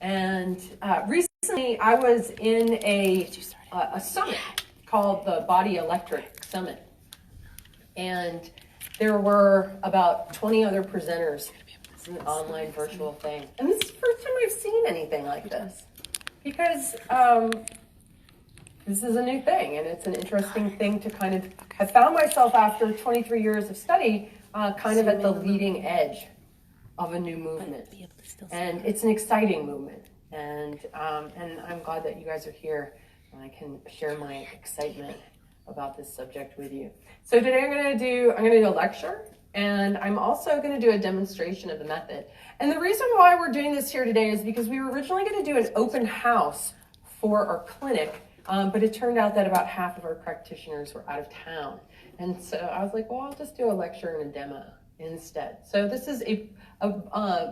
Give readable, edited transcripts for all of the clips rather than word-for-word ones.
And recently I was in a summit called the Body Electric Summit. And there were about 20 other presenters. It's an online virtual thing. And this is the first time I've seen anything like this. Because this is a new thing, and it's an interesting thing to kind of have found myself after 23 years of study, kind of at the leading edge of a new movement. And it's an exciting movement. And I'm glad that you guys are here, and I can share my excitement about this subject with you. So today I'm gonna do a lecture, and I'm also gonna do a demonstration of the method. And the reason why we're doing this here today is because we were originally gonna do an open house for our clinic, but it turned out that about half of our practitioners were out of town. And so I was like, well, I'll just do a lecture and a demo instead. So this is a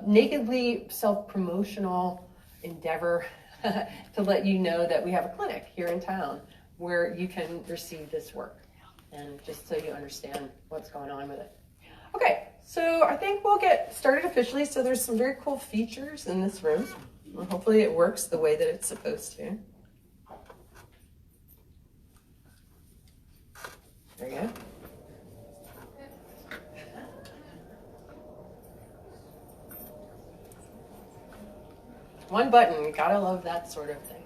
nakedly self-promotional endeavor to let you know that we have a clinic here in town where you can receive this work, and just so you understand what's going on with it. Okay, so I think we'll get started officially. So there's some very cool features in this room. Well, hopefully it works the way that it's supposed to. There you go. One button, you gotta love that sort of thing.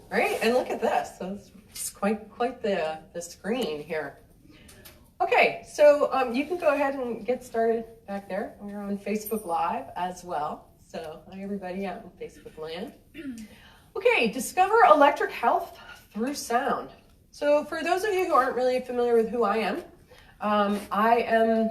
Right, and look at this. So it's quite the screen here. Okay, so you can go ahead and get started back there. We're on Facebook Live as well. So hi everybody out in Facebook land. Okay, discover electric health through sound. So for those of you who aren't really familiar with who I am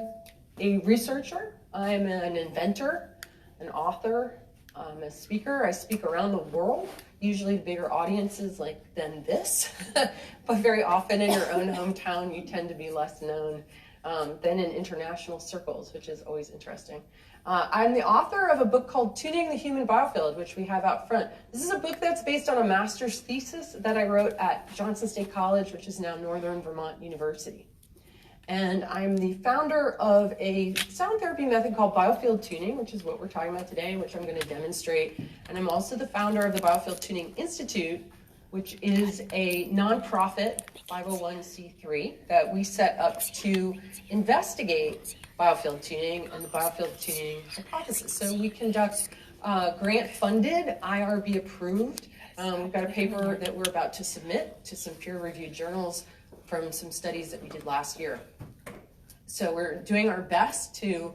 a researcher, I'm an inventor, an author, I'm a speaker. I speak around the world, usually to bigger audiences than this, but very often in your own hometown you tend to be less known than in international circles, which is always interesting. I'm the author of a book called Tuning the Human Biofield, which we have out front. This is a book that's based on a master's thesis that I wrote at Johnson State College, which is now Northern Vermont University. And I'm the founder of a sound therapy method called biofield tuning, which is what we're talking about today, which I'm going to demonstrate. And I'm also the founder of the Biofield Tuning Institute, which is a nonprofit 501c3 that we set up to investigate biofield tuning and the biofield tuning hypothesis. So we conduct grant-funded, IRB-approved. We've got a paper that we're about to submit to some peer-reviewed journals from some studies that we did last year. So we're doing our best to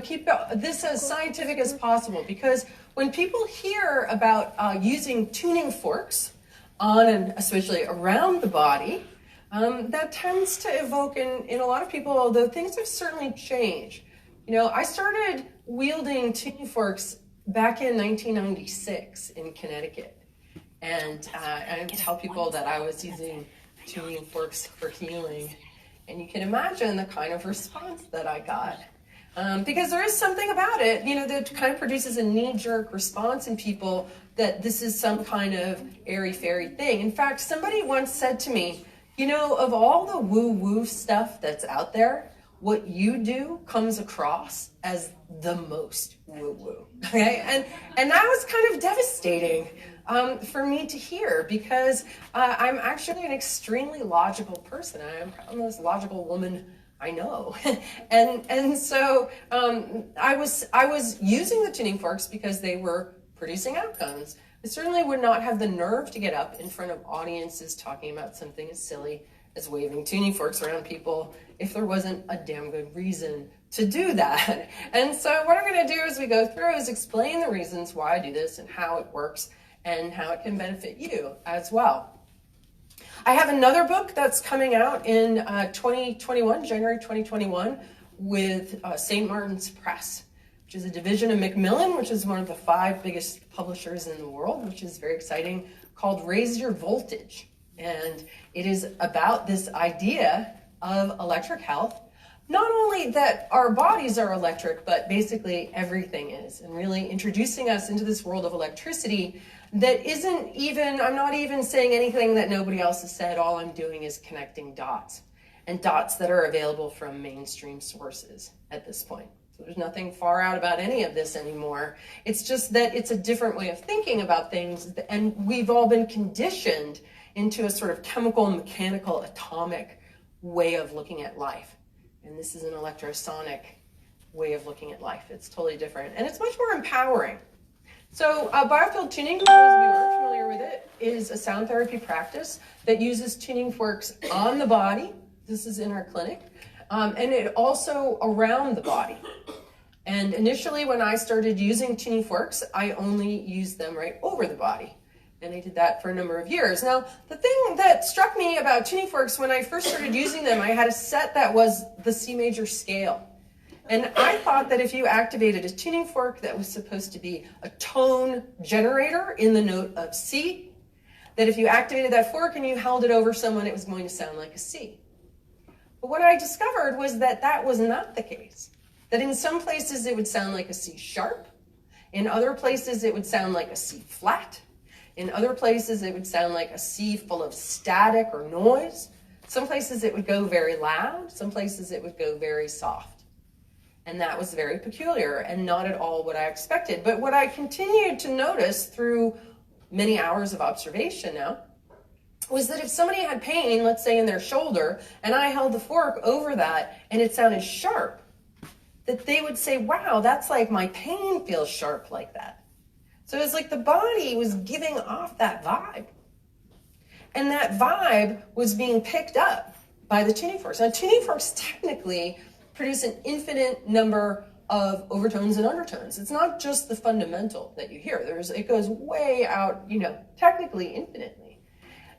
keep this as scientific as possible, because when people hear about using tuning forks on and especially around the body, that tends to evoke in a lot of people, although things have certainly changed. I started wielding tuning forks back in 1996 in Connecticut, and I tell people that I was using tuning forks for healing, and you can imagine the kind of response that I got. Because there is something about it, that kind of produces a knee-jerk response in people that this is some kind of airy-fairy thing. In fact, somebody once said to me, of all the woo-woo stuff that's out there, what you do comes across as the most woo-woo, okay? And that was kind of devastating for me to hear, because I'm actually an extremely logical person. I'm the most logical woman I know. and so I was using the tuning forks because they were producing outcomes. I certainly would not have the nerve to get up in front of audiences talking about something as silly as waving tuning forks around people if there wasn't a damn good reason to do that. And so what I'm going to do as we go through is explain the reasons why I do this and how it works and how it can benefit you as well. I have another book that's coming out in 2021, January 2021, with St. Martin's Press, which is a division of Macmillan, which is one of the 5 biggest publishers in the world, which is very exciting, called Raise Your Voltage. And it is about this idea of electric health. Not only that our bodies are electric, but basically everything is, and really introducing us into this world of electricity that isn't even, I'm not even saying anything that nobody else has said. All I'm doing is connecting dots, and dots that are available from mainstream sources at this point. So There's nothing far out about any of this anymore. It's just that it's a different way of thinking about things, and we've all been conditioned into a sort of chemical, mechanical, atomic way of looking at life. And this is an electrosonic way of looking at life. It's totally different, and it's much more empowering. So biofield tuning, for those of you who aren't familiar with it, is a sound therapy practice that uses tuning forks on the body. This is in our clinic. And it also around the body. And initially when I started using tuning forks, I only used them right over the body. And I did that for a number of years. Now, the thing that struck me about tuning forks when I first started using them, I had a set that was the C major scale. And I thought that if you activated a tuning fork that was supposed to be a tone generator in the note of C, that if you activated that fork and you held it over someone, it was going to sound like a C. But what I discovered was that that was not the case. That in some places it would sound like a C sharp. In other places it would sound like a C flat. In other places it would sound like a C full of static or noise. Some places it would go very loud. Some places it would go very soft. And that was very peculiar and not at all what I expected. But what I continued to notice through many hours of observation now was that if somebody had pain, let's say in their shoulder, and I held the fork over that and it sounded sharp, that they would say, wow, that's like my pain feels sharp like that. So it's like the body was giving off that vibe. And that vibe was being picked up by the tuning forks. Now, tuning forks technically produce an infinite number of overtones and undertones. It's not just the fundamental that you hear. It goes way out, technically infinitely.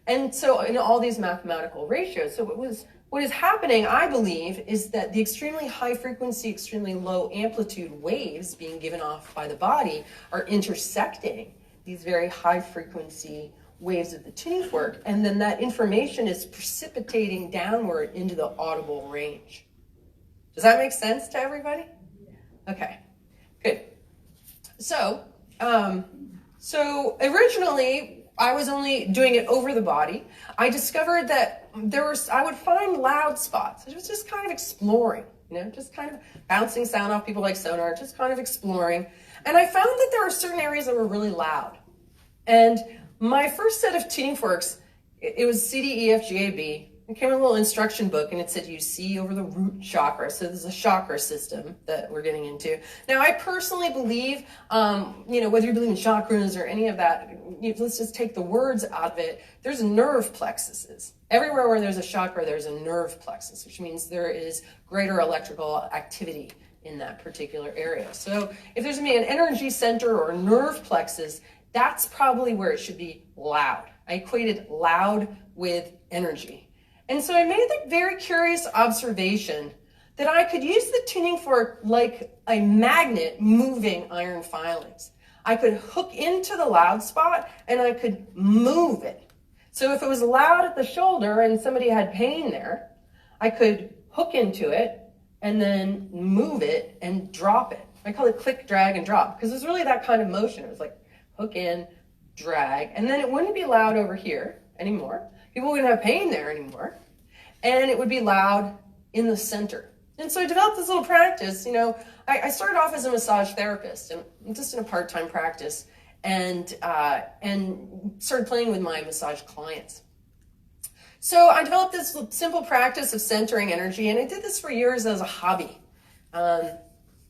And so in all these mathematical ratios, so what is happening, I believe, is that the extremely high frequency, extremely low amplitude waves being given off by the body are intersecting these very high frequency waves of the tuning fork, and then that information is precipitating downward into the audible range. Does that make sense to everybody? Okay, good. So originally I was only doing it over the body. I discovered that I would find loud spots. I was just kind of exploring, just kind of bouncing sound off people like sonar, just kind of exploring. And I found that there were certain areas that were really loud. And my first set of tuning forks, it was C, D, E, F, G, A, B. It came in a little instruction book and it said use C over the root chakra. So there's a chakra system that we're getting into. Now, I personally believe, whether you believe in chakras or any of that, let's just take the words out of it. There's nerve plexuses. Everywhere where there's a chakra, there's a nerve plexus, which means there is greater electrical activity in that particular area. So if there's going to be an energy center or a nerve plexus, that's probably where it should be loud. I equated loud with energy. And so I made the very curious observation that I could use the tuning fork like a magnet moving iron filings. I could hook into the loud spot and I could move it. So if it was loud at the shoulder and somebody had pain there, I could hook into it and then move it and drop it. I call it click, drag, and drop because it was really that kind of motion. It was like hook in, drag, and then it wouldn't be loud over here anymore. People wouldn't have pain there anymore. And it would be loud in the center. And so I developed this little practice. I started off as a massage therapist and just in a part-time practice and started playing with my massage clients. So I developed this simple practice of centering energy, and I did this for years as a hobby.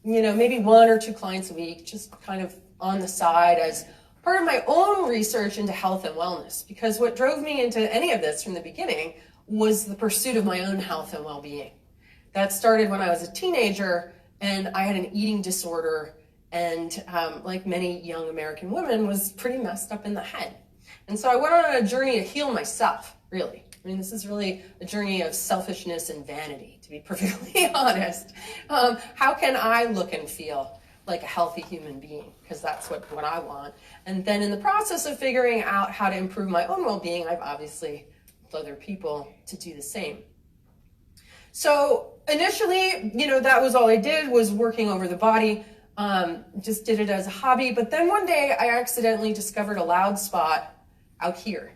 Maybe 1 or 2 clients a week, just kind of on the side as part of my own research into health and wellness, because what drove me into any of this from the beginning was the pursuit of my own health and well-being. That started when I was a teenager and I had an eating disorder and like many young American women was pretty messed up in the head. And so I went on a journey to heal myself, really. This is really a journey of selfishness and vanity, to be perfectly honest. How can I look and feel like a healthy human being? Because that's what I want. And then in the process of figuring out how to improve my own well-being, I've obviously helped other people to do the same. So initially, that was all I did, was working over the body. Just did it as a hobby. But then one day I accidentally discovered a loud spot out here,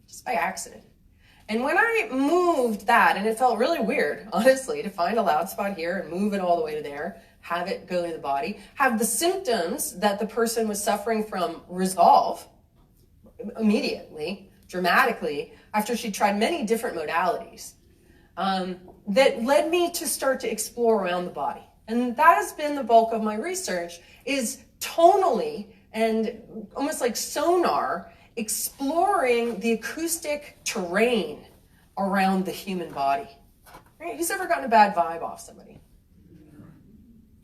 just by accident. And when I moved that, and it felt really weird, honestly, to find a loud spot here and move it all the way to there, have it go to the body, have the symptoms that the person was suffering from resolve immediately, dramatically, after she tried many different modalities, that led me to start to explore around the body. And that has been the bulk of my research, is tonally and almost like sonar, exploring the acoustic terrain around the human body. Right? Who's ever gotten a bad vibe off somebody?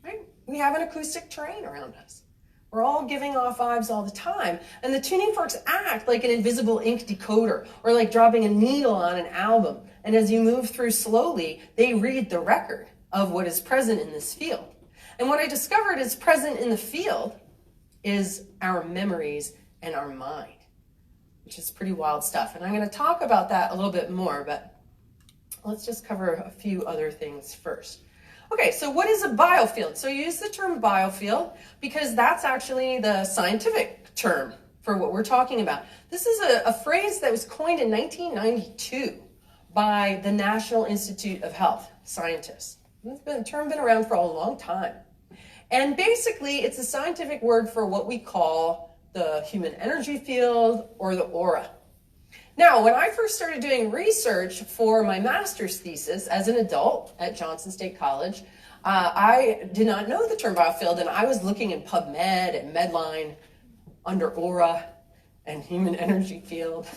Right? We have an acoustic terrain around us. We're all giving off vibes all the time. And the tuning forks act like an invisible ink decoder, or like dropping a needle on an album. And as you move through slowly, they read the record of what is present in this field. And what I discovered is present in the field is our memories and our mind, which is pretty wild stuff. And I'm going to talk about that a little bit more, but let's just cover a few other things first. Okay, so what is a biofield? So you use the term biofield because that's actually the scientific term for what we're talking about. This is a phrase that was coined in 1992 by the National Institute of Health scientists. The term been around for a long time. And basically, it's a scientific word for what we call the human energy field or the aura. Now, when I first started doing research for my master's thesis as an adult at Johnson State College, I did not know the term biofield, and I was looking in PubMed and Medline under aura and human energy field,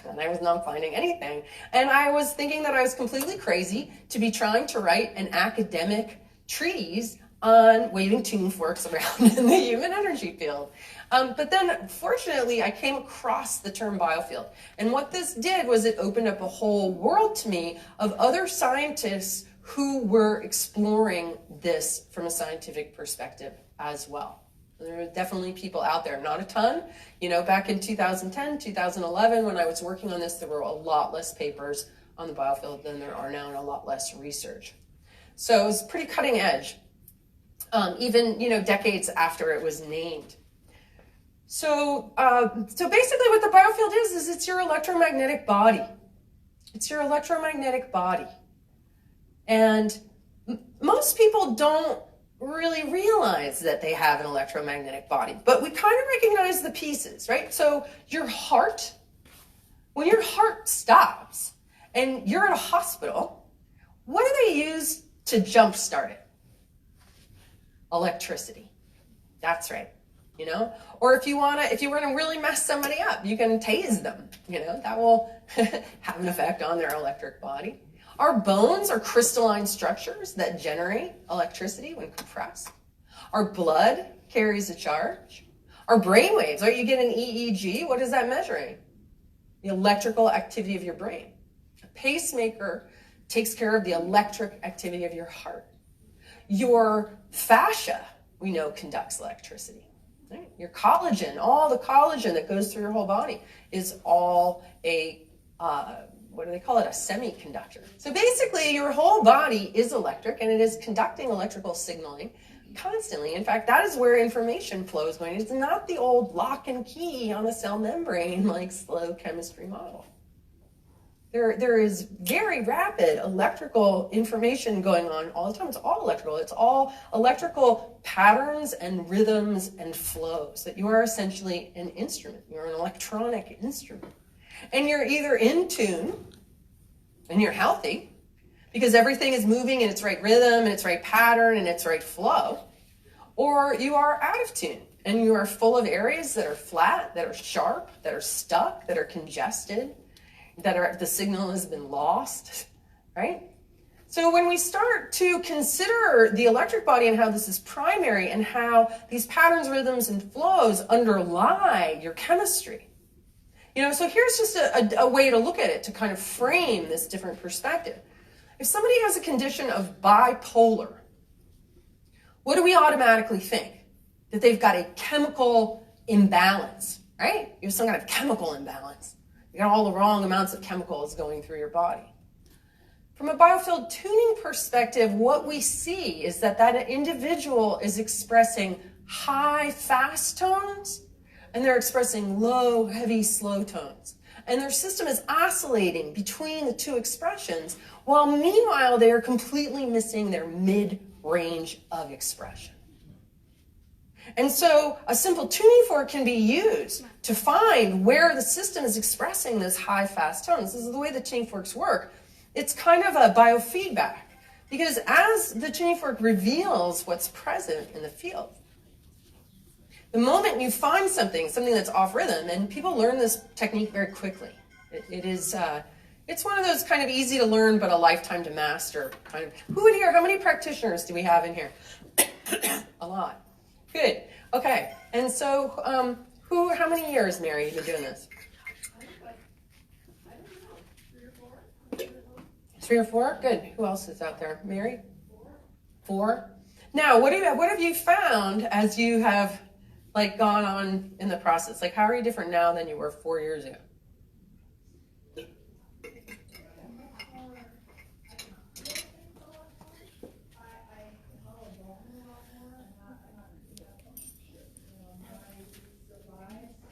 and I was not finding anything. And I was thinking that I was completely crazy to be trying to write an academic treatise on waving tuning forks around in the human energy field. But then, fortunately, I came across the term biofield. And what this did was it opened up a whole world to me of other scientists who were exploring this from a scientific perspective as well. There are definitely people out there, not a ton. You know, back in 2010, 2011, when I was working on this, there were a lot less papers on the biofield than there are now, and a lot less research. So it was pretty cutting edge, even, you know, decades after it was named. So basically what the biofield is it's your electromagnetic body. It's your electromagnetic body. And most people don't really realize that they have an electromagnetic body, but we kind of recognize the pieces, right? So your heart, when your heart stops and you're at a hospital, what do they use to jumpstart it? Electricity. That's right. You know, or if you want to really mess somebody up, you can tase them. You know, that will have an effect on their electric body. Our bones are crystalline structures that generate electricity when compressed. Our blood carries a charge. Our brain waves, right? You get an EEG. What is that measuring? The electrical activity of your brain. A pacemaker takes care of the electric activity of your heart. Your fascia, we know, conducts electricity. Right? Your collagen, all the collagen that goes through your whole body is all a, what do they call it? A semiconductor. So basically your whole body is electric and it is conducting electrical signaling constantly. In fact, that is where information flows going. It's not the old lock and key on a cell membrane like slow chemistry model. There is very rapid electrical information going on all the time. It's all electrical. It's all electrical patterns and rhythms and flows, that you are essentially an instrument. You're an electronic instrument. And you're either in tune and you're healthy because everything is moving in its right rhythm and its right pattern and its right flow, or you are out of tune and you are full of areas that are flat, that are sharp, that are stuck, that are congested, the signal has been lost, right? So when we start to consider the electric body and how this is primary and how these patterns, rhythms, and flows underlie your chemistry, you know, so here's just a way to look at it to kind of frame this different perspective. If somebody has a condition of bipolar, what do we automatically think? That they've got a chemical imbalance, right? You have some kind of chemical imbalance. You got all the wrong amounts of chemicals going through your body. From a biofield tuning perspective, what we see is that individual is expressing high, fast tones, and they're expressing low, heavy, slow tones. And their system is oscillating between the two expressions, while meanwhile they are completely missing their mid range of expression. And so a simple tuning fork can be used to find where the system is expressing those high, fast tones. This is the way the tuning forks work. It's kind of a biofeedback, because as the tuning fork reveals what's present in the field, the moment you find something that's off rhythm, and people learn this technique very quickly. It's one of those kind of easy to learn but a lifetime to master kind of. Who in here, how many practitioners do we have in here? A lot. Good. Okay. And so how many years, Mary, have you been doing this? I don't know. 3 or 4? Good. Who else is out there? Mary? 4. Now, what have you found as you have gone on in the process? How are you different now than you were 4 years ago?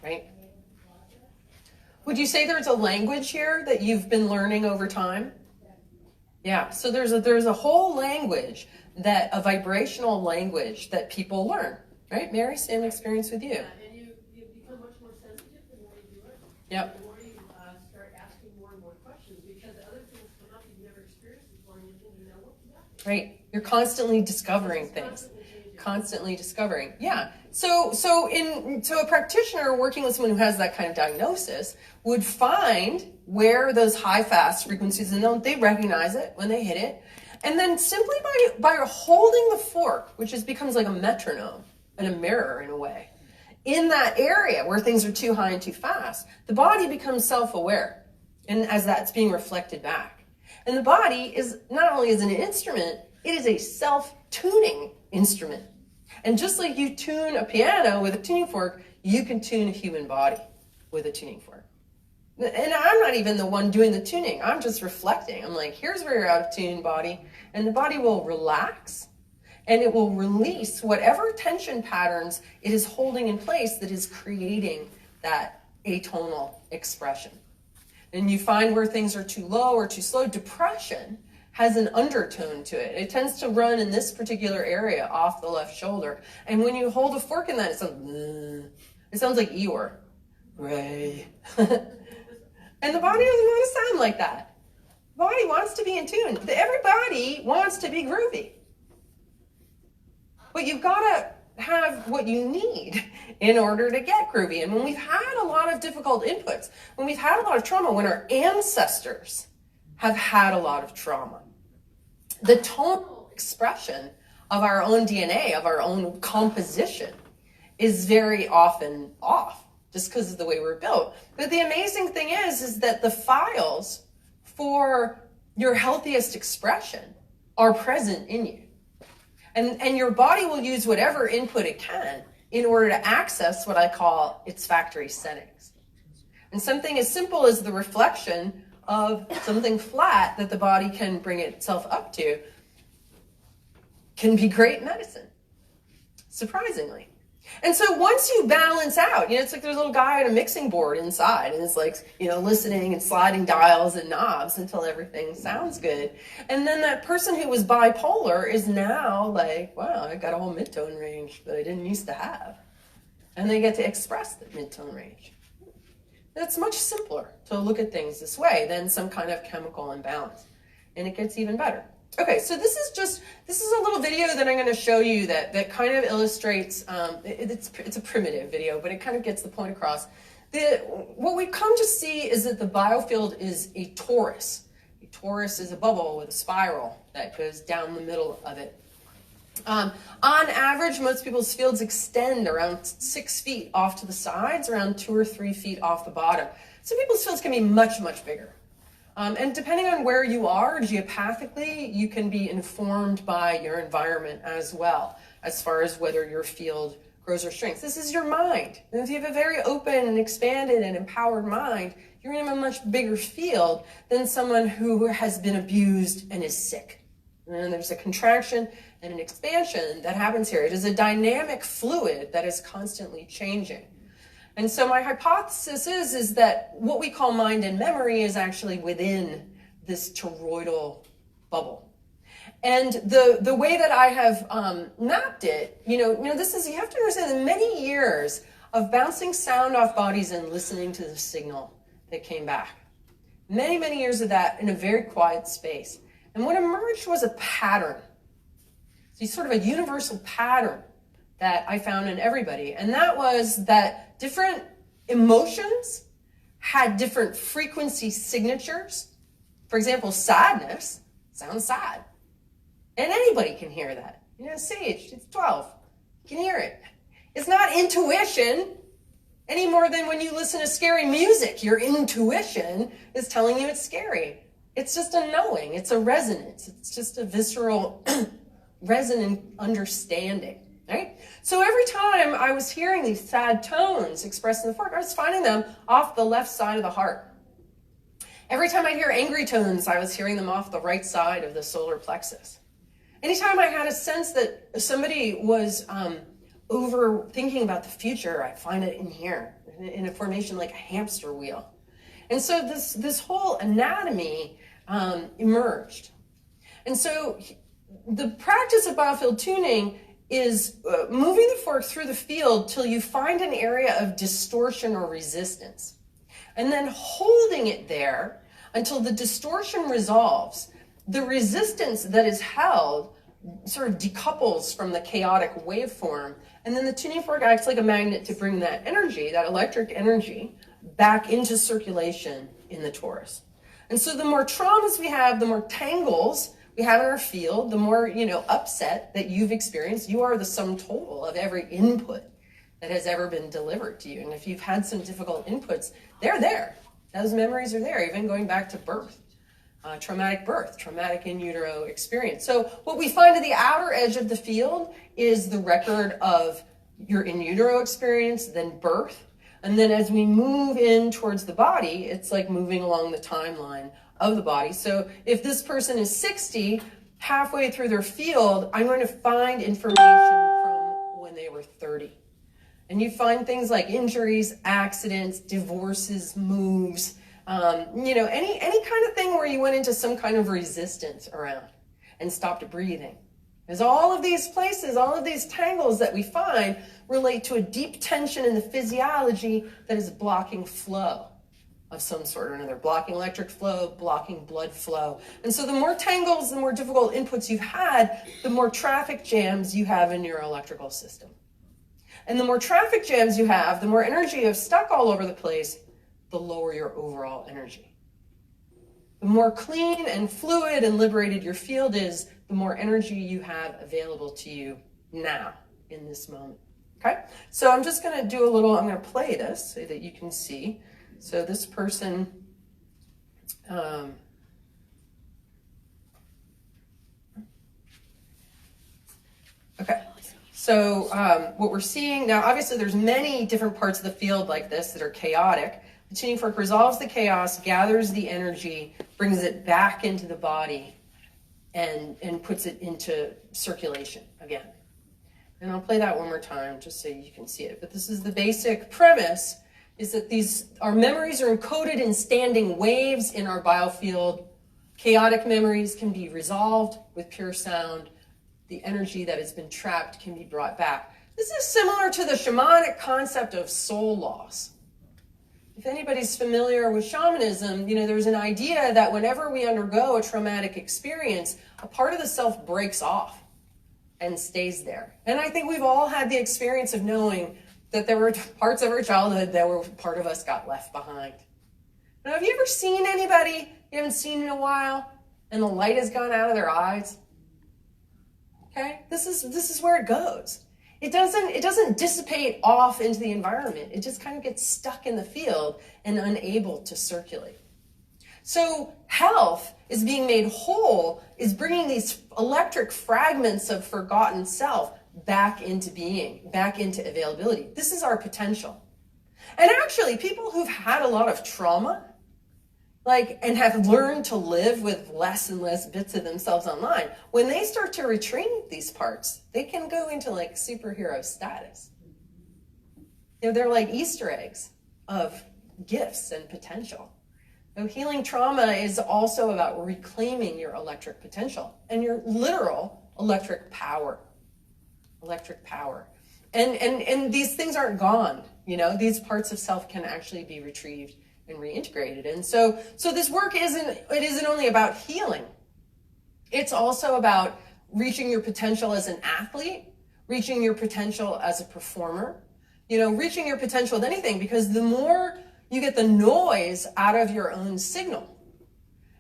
Right? Would you say there's a language here that you've been learning over time? Yeah, so there's a whole language, a vibrational language that people learn, right? Mary, same experience with you. Yeah, and you become much more sensitive the more you do it. Yep. The more you start asking more and more questions, because other things come up you've never experienced before, and you think you know what you got. Right, you're constantly discovering things. Constantly discovering. Yeah. So a practitioner working with someone who has that kind of diagnosis would find where those high fast frequencies, and they recognize it when they hit it. And then simply by holding the fork, which becomes like a metronome and a mirror in a way, in that area where things are too high and too fast, the body becomes self-aware, and as that's being reflected back. And the body is not only is an instrument, it is a self-tuning instrument. And just like you tune a piano with a tuning fork, you can tune a human body with a tuning fork. And I'm not even the one doing the tuning. I'm just reflecting. I'm like, here's where you're out of tune, body. And the body will relax, and it will release whatever tension patterns it is holding in place that is creating that atonal expression. And you find where things are too low or too slow. Depression has an undertone to it. It tends to run in this particular area off the left shoulder. And when you hold a fork in that, it sounds like Eeyore. Ray. And the body doesn't want to sound like that. The body wants to be in tune. Everybody wants to be groovy. But you've got to have what you need in order to get groovy. And when we've had a lot of difficult inputs, when we've had a lot of trauma, when our ancestors have had a lot of trauma, the tonal expression of our own DNA, of our own composition, is very often off, just because of the way we're built. But the amazing thing is that the files for your healthiest expression are present in you. And your body will use whatever input it can in order to access what I call its factory settings. And something as simple as the reflection of something flat that the body can bring itself up to can be great medicine, surprisingly. And so once you balance out, it's like there's a little guy at a mixing board inside, and it's like, listening and sliding dials and knobs until everything sounds good. And then that person who was bipolar is now like, wow, I got a whole mid-tone range that I didn't used to have. And they get to express the mid-tone range. It's much simpler to look at things this way than some kind of chemical imbalance. And it gets even better. Okay, so this is a little video that I'm going to show you that kind of illustrates, it's a primitive video, but it kind of gets the point across. What we've come to see is that the biofield is a torus. A torus is a bubble with a spiral that goes down the middle of it. On average, most people's fields extend around 6 feet off to the sides, around 2 or 3 feet off the bottom. Some people's fields can be much, much bigger. And depending on where you are geopathically, you can be informed by your environment as well, as far as whether your field grows or shrinks. This is your mind. And if you have a very open and expanded and empowered mind, you're going to have a much bigger field than someone who has been abused and is sick. And there's a contraction and an expansion that happens here. It is a dynamic fluid that is constantly changing. And so my hypothesis is that what we call mind and memory is actually within this toroidal bubble. And the way that I have mapped it, this is, you have to understand that many years of bouncing sound off bodies and listening to the signal that came back. Many, many years of that in a very quiet space. And what emerged was a pattern. So sort of a universal pattern that I found in everybody. And that was that different emotions had different frequency signatures. For example, sadness sounds sad. And anybody can hear that. Sage, it's 12. You can hear it. It's not intuition any more than when you listen to scary music. Your intuition is telling you it's scary. It's just a knowing. It's a resonance. It's just a visceral, resonant understanding. Right? So every time I was hearing these sad tones expressed in the fork, I was finding them off the left side of the heart. Every time I'd hear angry tones, I was hearing them off the right side of the solar plexus. Anytime I had a sense that somebody was overthinking about the future, I'd find it in here, in a formation like a hamster wheel. And so this whole anatomy emerged. And so the practice of biofield tuning is moving the fork through the field till you find an area of distortion or resistance. And then holding it there until the distortion resolves. The resistance that is held sort of decouples from the chaotic waveform. And then the tuning fork acts like a magnet to bring that energy, that electric energy, back into circulation in the torus. And so the more traumas we have, the more tangles we have in our field, the more, upset that you've experienced. You are the sum total of every input that has ever been delivered to you. And if you've had some difficult inputs, they're there. Those memories are there, even going back to birth. Traumatic birth, traumatic in utero experience. So what we find at the outer edge of the field is the record of your in utero experience, then birth. And then as we move in towards the body, it's like moving along the timeline of the body. So if this person is 60, halfway through their field, I'm going to find information from when they were 30. And you find things like injuries, accidents, divorces, moves, any kind of thing where you went into some kind of resistance around and stopped breathing. Because all of these places, all of these tangles that we find relate to a deep tension in the physiology that is blocking flow of some sort or another, blocking electric flow, blocking blood flow. And so the more tangles, the more difficult inputs you've had, the more traffic jams you have in your electrical system. And the more traffic jams you have, the more energy you have stuck all over the place, the lower your overall energy. The more clean and fluid and liberated your field is, the more energy you have available to you now, in this moment. Okay? So I'm just going to do I'm going to play this so that you can see. So this person, okay. So what we're seeing now, obviously there's many different parts of the field like this that are chaotic. The tuning fork resolves the chaos, gathers the energy, brings it back into the body, and puts it into circulation again. And I'll play that one more time just so you can see it. But this is the basic premise, is that our memories are encoded in standing waves in our biofield. Chaotic memories can be resolved with pure sound. The energy that has been trapped can be brought back. This is similar to the shamanic concept of soul loss. If anybody's familiar with shamanism, there's an idea that whenever we undergo a traumatic experience, a part of the self breaks off and stays there. And I think we've all had the experience of knowing that there were parts of our childhood that were part of us got left behind. Now, have you ever seen anybody you haven't seen in a while and the light has gone out of their eyes? Okay, this is where it goes. It doesn't dissipate off into the environment. It just kind of gets stuck in the field and unable to circulate. So health is being made whole, is bringing these electric fragments of forgotten self back into being, back into availability. This is our potential. And actually, people who've had a lot of trauma, and have learned to live with less and less bits of themselves online, when they start to retrain these parts, they can go into superhero status. They're like Easter eggs of gifts and potential So healing trauma is also about reclaiming your electric potential and your literal electric power. Electric power. And these things aren't gone, you know, these parts of self can actually be retrieved and reintegrated. And so this work isn't only about healing. It's also about reaching your potential as an athlete, reaching your potential as a performer, you know, reaching your potential with anything, because the more you get the noise out of your own signal,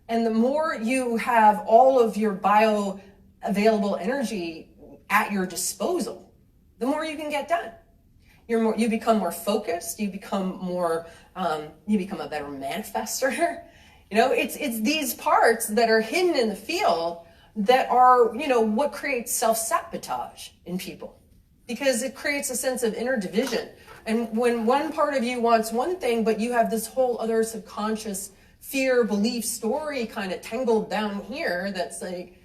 and the more you have all of your bioavailable energy at your disposal, the more you can get done. You become more focused, you become a better manifester. You know, it's these parts that are hidden in the field that are, you know, what creates self-sabotage in people, because it creates a sense of inner division. And when one part of you wants one thing, but you have this whole other subconscious fear, belief, story kind of tangled down here that's like,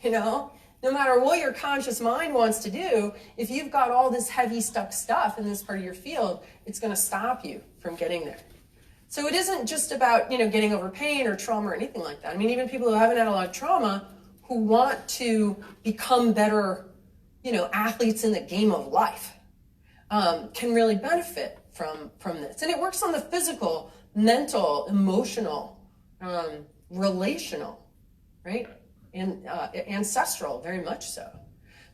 you know, no matter what your conscious mind wants to do, if you've got all this heavy stuck stuff in this part of your field, it's going to stop you from getting there. So it isn't just about, you know, getting over pain or trauma or anything like that. I mean, even people who haven't had a lot of trauma, who want to become better, you know, athletes in the game of life, can really benefit from this. And it works on the physical, mental, emotional, relational, right? And ancestral, very much so.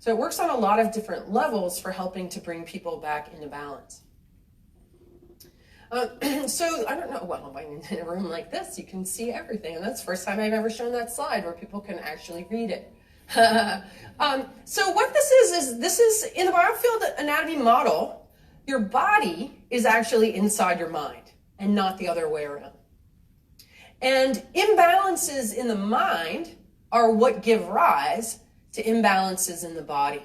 So it works on a lot of different levels for helping to bring people back into balance. So I don't know, well, in a room like this, you can see everything. And that's the first time I've ever shown that slide where people can actually read it. So what this is in the biofield anatomy model, your body is actually inside your mind and not the other way around. And imbalances in the mind are what give rise to imbalances in the body.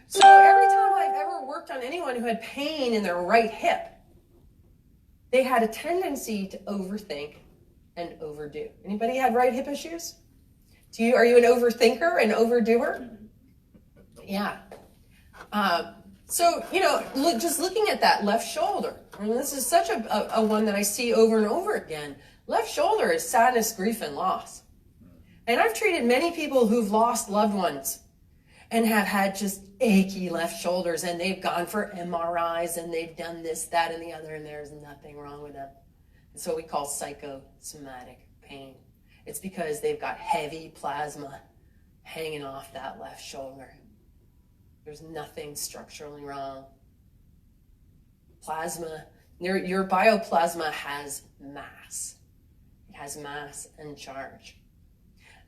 So every time I've ever worked on anyone who had pain in their right hip, they had a tendency to overthink and overdo. Anybody had right hip issues? Are you an overthinker, an overdoer? Yeah. So, you know, just looking at that left shoulder, and this is such a one that I see over and over again. Left shoulder is sadness, grief, and loss. And I've treated many people who've lost loved ones and have had just achy left shoulders, and they've gone for MRIs and they've done this, that, and the other, and there's nothing wrong with them. It's what we call psychosomatic pain. It's because they've got heavy plasma hanging off that left shoulder. There's nothing structurally wrong. Plasma, your bioplasma has mass. It has mass and charge.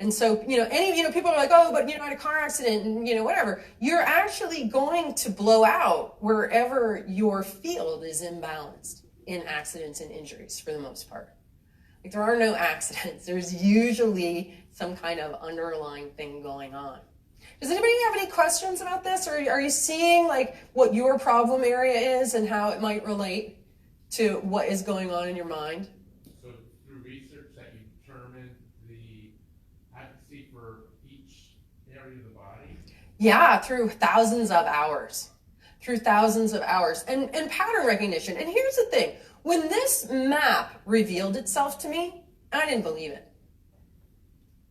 And so, you know, people are like, oh, but you know, I had a car accident and, you know, whatever. You're actually going to blow out wherever your field is imbalanced in accidents and injuries for the most part. Like, there are no accidents. There's usually some kind of underlying thing going on. Does anybody have any questions about this? Or are you seeing like what your problem area is and how it might relate to what is going on in your mind? So through research that you determined the advocacy for each area of the body? Yeah, through thousands of hours. Through thousands of hours. And pattern recognition. And here's the thing. When this map revealed itself to me, I didn't believe it.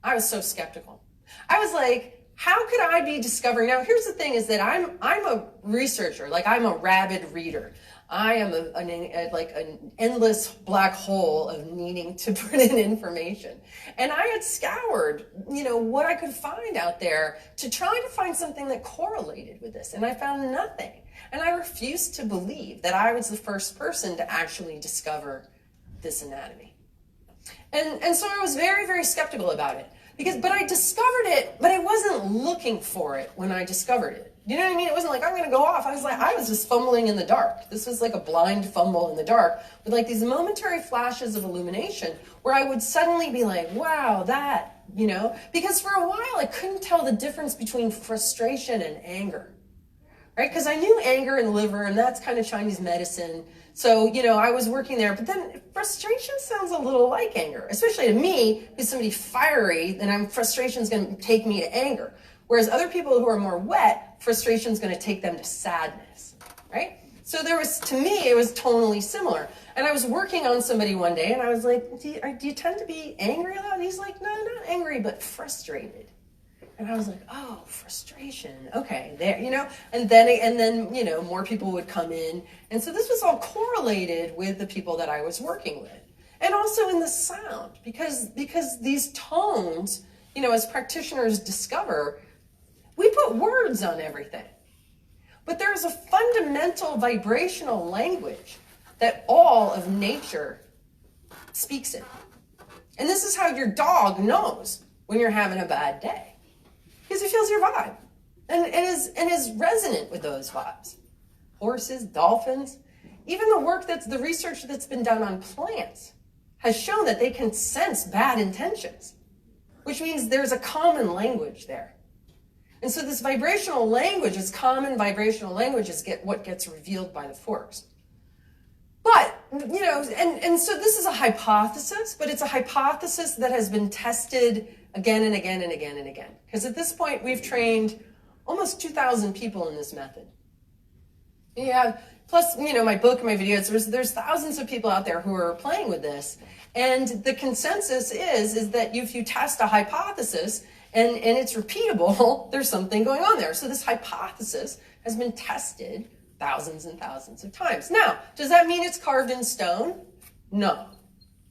I was so skeptical. I was like, how could I be discovering? Now, here's the thing is that I'm a researcher, like I'm a rabid reader. I am an endless black hole of needing to put in information. And I had scoured, you know, what I could find out there to try to find something that correlated with this. And I found nothing. And I refused to believe that I was the first person to actually discover this anatomy. And so I was very, very skeptical about it. But I discovered it, but I wasn't looking for it when I discovered it. You know what I mean? It wasn't like, I'm going to go off. I was just fumbling in the dark. This was like a blind fumble in the dark with like these momentary flashes of illumination where I would suddenly be like, wow, that, you know, because for a while I couldn't tell the difference between frustration and anger, right? Because I knew anger and liver, and that's kind of Chinese medicine. So, you know, I was working there, but then frustration sounds a little like anger, especially to me, who's somebody fiery, then frustration is going to take me to anger. Whereas other people who are more wet, frustration is going to take them to sadness, right? So there was, to me, it was totally similar. And I was working on somebody one day, and I was like, do you tend to be angry a lot? And he's like, no, not angry, but frustrated. And I was like, oh, frustration. Okay, there, you know. And then, you know, more people would come in. And so this was all correlated with the people that I was working with. And also in the sound, because these tones, you know, as practitioners discover, we put words on everything. But there's a fundamental vibrational language that all of nature speaks in. And this is how your dog knows when you're having a bad day, because it feels your vibe and is resonant with those vibes. Horses, dolphins, even the research that's been done on plants has shown that they can sense bad intentions, which means there's a common language there. And so this vibrational language, this common vibrational language, is what gets revealed by the forks. But, you know, and so this is a hypothesis, but it's a hypothesis that has been tested again and again and again and again. Because at this point, we've trained almost 2,000 people in this method. Yeah, plus, you know, my book and my videos, there's thousands of people out there who are playing with this. And the consensus is that if you test a hypothesis and it's repeatable, there's something going on there. So this hypothesis has been tested thousands and thousands of times. Now, does that mean it's carved in stone? No.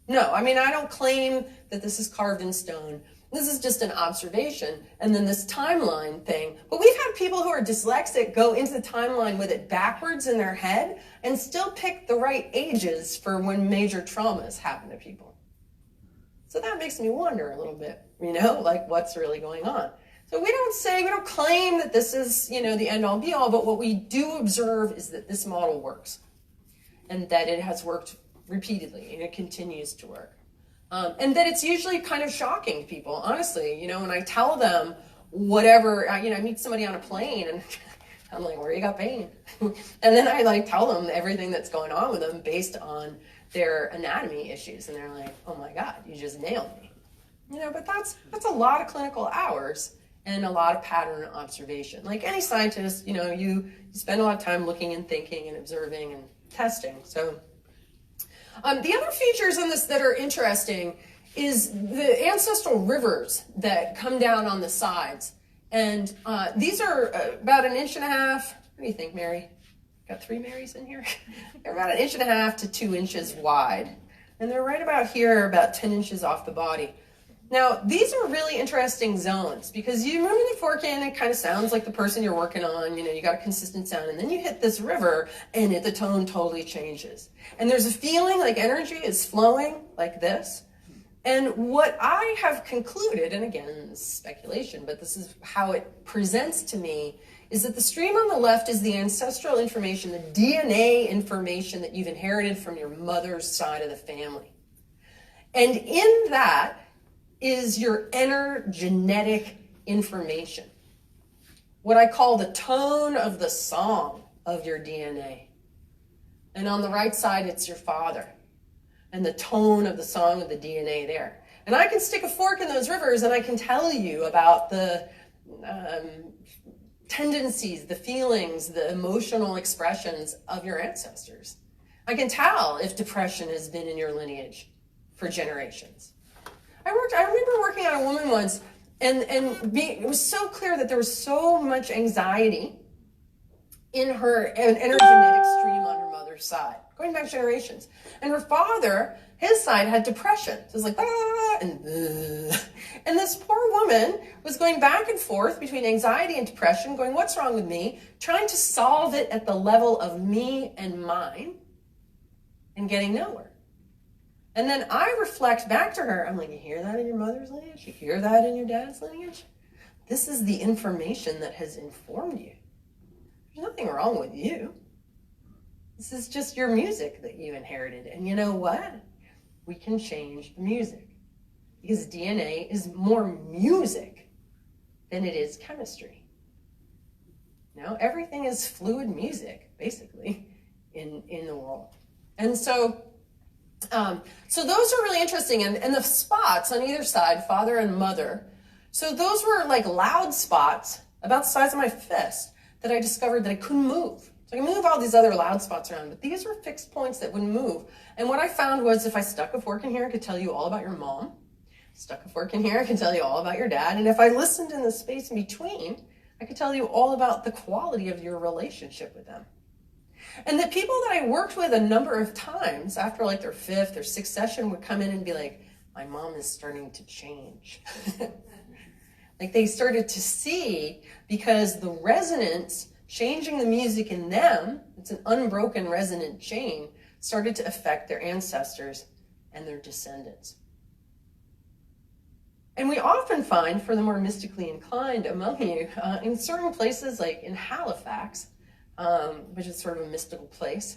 No, I mean, I don't claim that this is carved in stone. This is just an observation. And then this timeline thing. But we've had people who are dyslexic go into the timeline with it backwards in their head and still pick the right ages for when major traumas happen to people. So that makes me wonder a little bit, you know, like what's really going on. So we don't claim that this is, you know, the end all be all, but what we do observe is that this model works and that it has worked repeatedly and it continues to work. And that it's usually kind of shocking to people, honestly. You know, when I tell them whatever, you know, I meet somebody on a plane and I'm like, where you got pain? And then I like tell them everything that's going on with them based on their anatomy issues. And they're like, oh my God, you just nailed me. You know, but that's a lot of clinical hours and a lot of pattern observation. Like any scientist, you know, you spend a lot of time looking and thinking and observing and testing. So the other features on this that are interesting is the ancestral rivers that come down on the sides. And these are about 1.5 inches. What do you think, Mary? Got 3 Marys in here? They're about 1.5 inches to 2 inches wide. And they're right about here, about 10 inches off the body. Now, these are really interesting zones because you remember the fork in, it kind of sounds like the person you're working on, you know, you got a consistent sound, and then you hit this river and the tone totally changes. And there's a feeling like energy is flowing like this. And what I have concluded, and again, speculation, but this is how it presents to me, is that the stream on the left is the ancestral information, the DNA information that you've inherited from your mother's side of the family. And in that is your inner genetic information, what I call the tone of the song of your DNA. And on the right side, it's your father and the tone of the song of the DNA there. And I can stick a fork in those rivers and I can tell you about the tendencies, the feelings, the emotional expressions of your ancestors. I can tell if depression has been in your lineage for generations. I remember working on a woman once, and it was so clear that there was so much anxiety in her energetic stream on her mother's side, going back generations. And her father, his side, had depression. So it was like, and this poor woman was going back and forth between anxiety and depression, going, what's wrong with me? Trying to solve it at the level of me and mine, and getting nowhere. And then I reflect back to her. I'm like, you hear that in your mother's lineage? You hear that in your dad's lineage? This is the information that has informed you. There's nothing wrong with you. This is just your music that you inherited. And you know what? We can change the music. Because DNA is more music than it is chemistry. You know, everything is fluid music, basically, in the world. And so those are really interesting. And the spots on either side, father and mother, so those were like loud spots about the size of my fist that I discovered that I couldn't move. So I can move all these other loud spots around, but these were fixed points that wouldn't move. And what I found was if I stuck a fork in here, I could tell you all about your mom. Stuck a fork in here, I can tell you all about your dad. And if I listened in the space in between, I could tell you all about the quality of your relationship with them. And the people that I worked with a number of times after like their 5th or 6th session would come in and be like, my mom is starting to change. Like they started to see, because the resonance, changing the music in them, it's an unbroken resonant chain, started to affect their ancestors and their descendants. And we often find, for the more mystically inclined among you, in certain places like in Halifax, which is sort of a mystical place,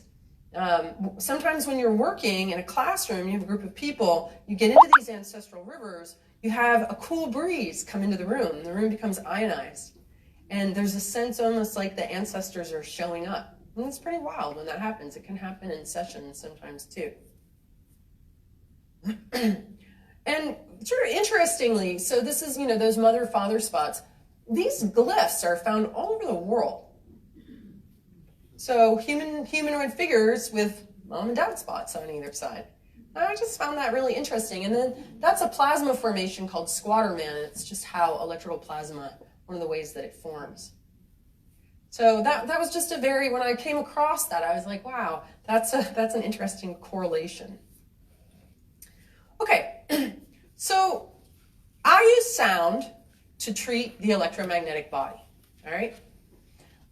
sometimes when you're working in a classroom, you have a group of people, you get into these ancestral rivers, you have a cool breeze come into the room becomes ionized. And there's a sense almost like the ancestors are showing up. And it's pretty wild when that happens. It can happen in sessions sometimes too. And sort of interestingly, so this is, those mother-father spots. These glyphs are found all over the world. So humanoid figures with mom and dad spots on either side. And I just found that really interesting. And then that's a plasma formation called squatter man. It's just how electrical plasma, one of the ways that it forms. So that was just when I came across that, I was like, wow, that's an interesting correlation. Okay, so I use sound to treat the electromagnetic body, all right?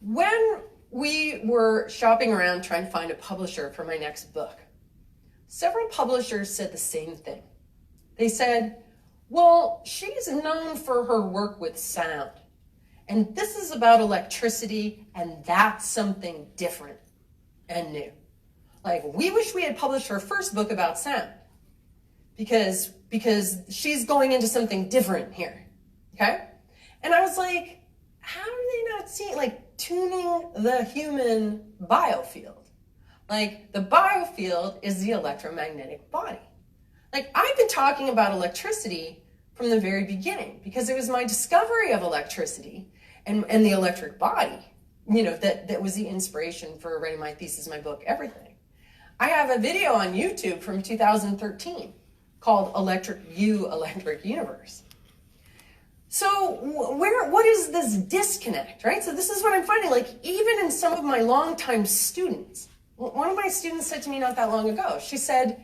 When we were shopping around trying to find a publisher for my next book, several publishers said the same thing. They said, well, she's known for her work with sound, and this is about electricity, and that's something different and new. Like, we wish we had published her first book about sound, because she's going into something different here, okay? And I was like, how are they not seeing, like, tuning the human biofield? Like, the biofield is the electromagnetic body. Like, I've been talking about electricity from the very beginning, because it was my discovery of electricity and the electric body, that was the inspiration for writing my thesis, my book, everything. I have a video on YouTube from 2013 called Electric Universe. So what is this disconnect, right? So this is what I'm finding, like, even in some of my longtime students. One of my students said to me not that long ago, she said,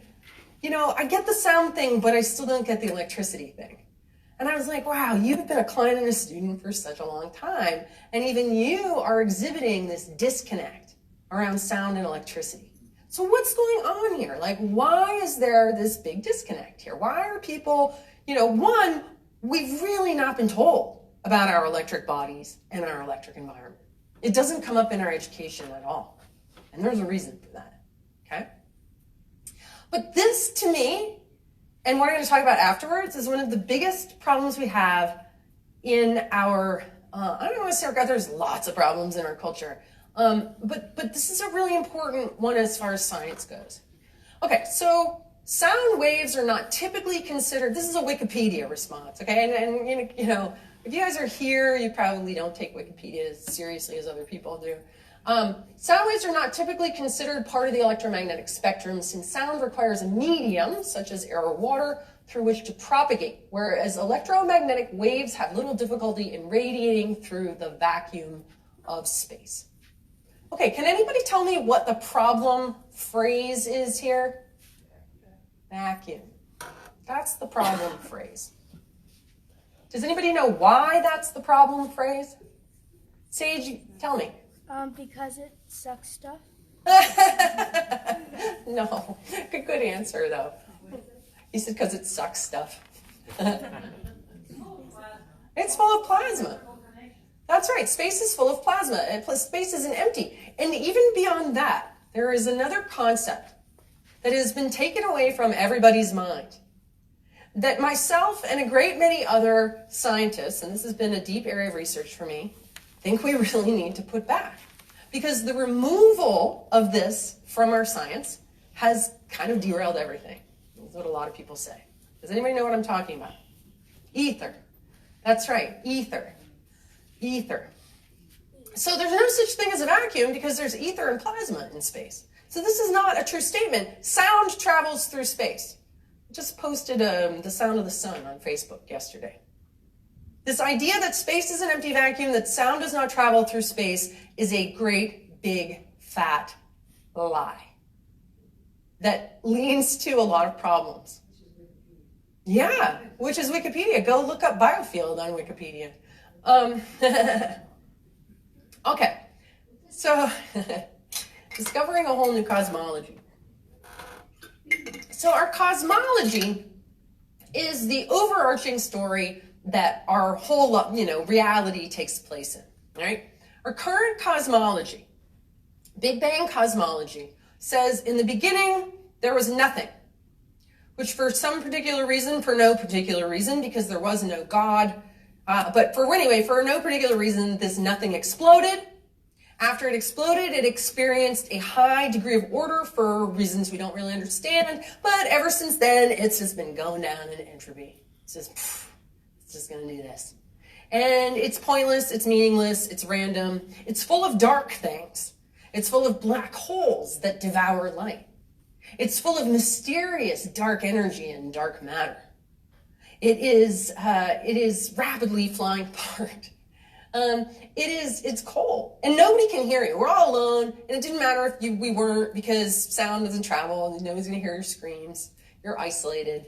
I get the sound thing, but I still don't get the electricity thing. And I was like, wow, you've been a client and a student for such a long time, and even you are exhibiting this disconnect around sound and electricity. So what's going on here? Like, why is there this big disconnect here? Why are people, one, we've really not been told about our electric bodies and our electric environment. It doesn't come up in our education at all. And there's a reason for that, okay? But this, to me, and what I'm going to talk about afterwards, is one of the biggest problems we have in our, I don't want to say there's lots of problems in our culture, but this is a really important one as far as science goes. Okay, so sound waves are not typically considered, this is a Wikipedia response, okay? And if you guys are here, you probably don't take Wikipedia as seriously as other people do. Sound waves are not typically considered part of the electromagnetic spectrum, since sound requires a medium, such as air or water, through which to propagate, whereas electromagnetic waves have little difficulty in radiating through the vacuum of space. Okay, can anybody tell me what the problem phrase is here? Vacuum. That's the problem phrase. Does anybody know why that's the problem phrase? Sage, tell me. Because it sucks stuff. No, good answer though. He said because it sucks stuff. It's full of plasma. That's right, space is full of plasma, and space isn't empty. And even beyond that, there is another concept that has been taken away from everybody's mind, that myself and a great many other scientists, and this has been a deep area of research for me, think we really need to put back. Because the removal of this from our science has kind of derailed everything. That's what a lot of people say. Does anybody know what I'm talking about? Ether. That's right, ether. Ether. So there's no such thing as a vacuum because there's ether and plasma in space. So this is not a true statement. Sound travels through space. I just posted the sound of the sun on Facebook yesterday. This idea that space is an empty vacuum, that sound does not travel through space, is a great, big, fat lie that leads to a lot of problems. Yeah, which is Wikipedia. Go look up biofield on Wikipedia. Okay, so discovering a whole new cosmology. So our cosmology is the overarching story that our whole, reality takes place in, right? Our current cosmology, Big Bang cosmology, says in the beginning there was nothing, which for some particular reason, for no particular reason, because there was no God, but for no particular reason, this nothing exploded. After it exploded, it experienced a high degree of order for reasons we don't really understand, but ever since then, it's just been going down in entropy. It's just gonna do this. And it's pointless, it's meaningless, it's random, it's full of dark things. It's full of black holes that devour light. It's full of mysterious dark energy and dark matter. It is rapidly flying apart. It's cold, and nobody can hear you. We're all alone, and it didn't matter if we weren't, because sound doesn't travel, and nobody's gonna hear your screams. You're isolated.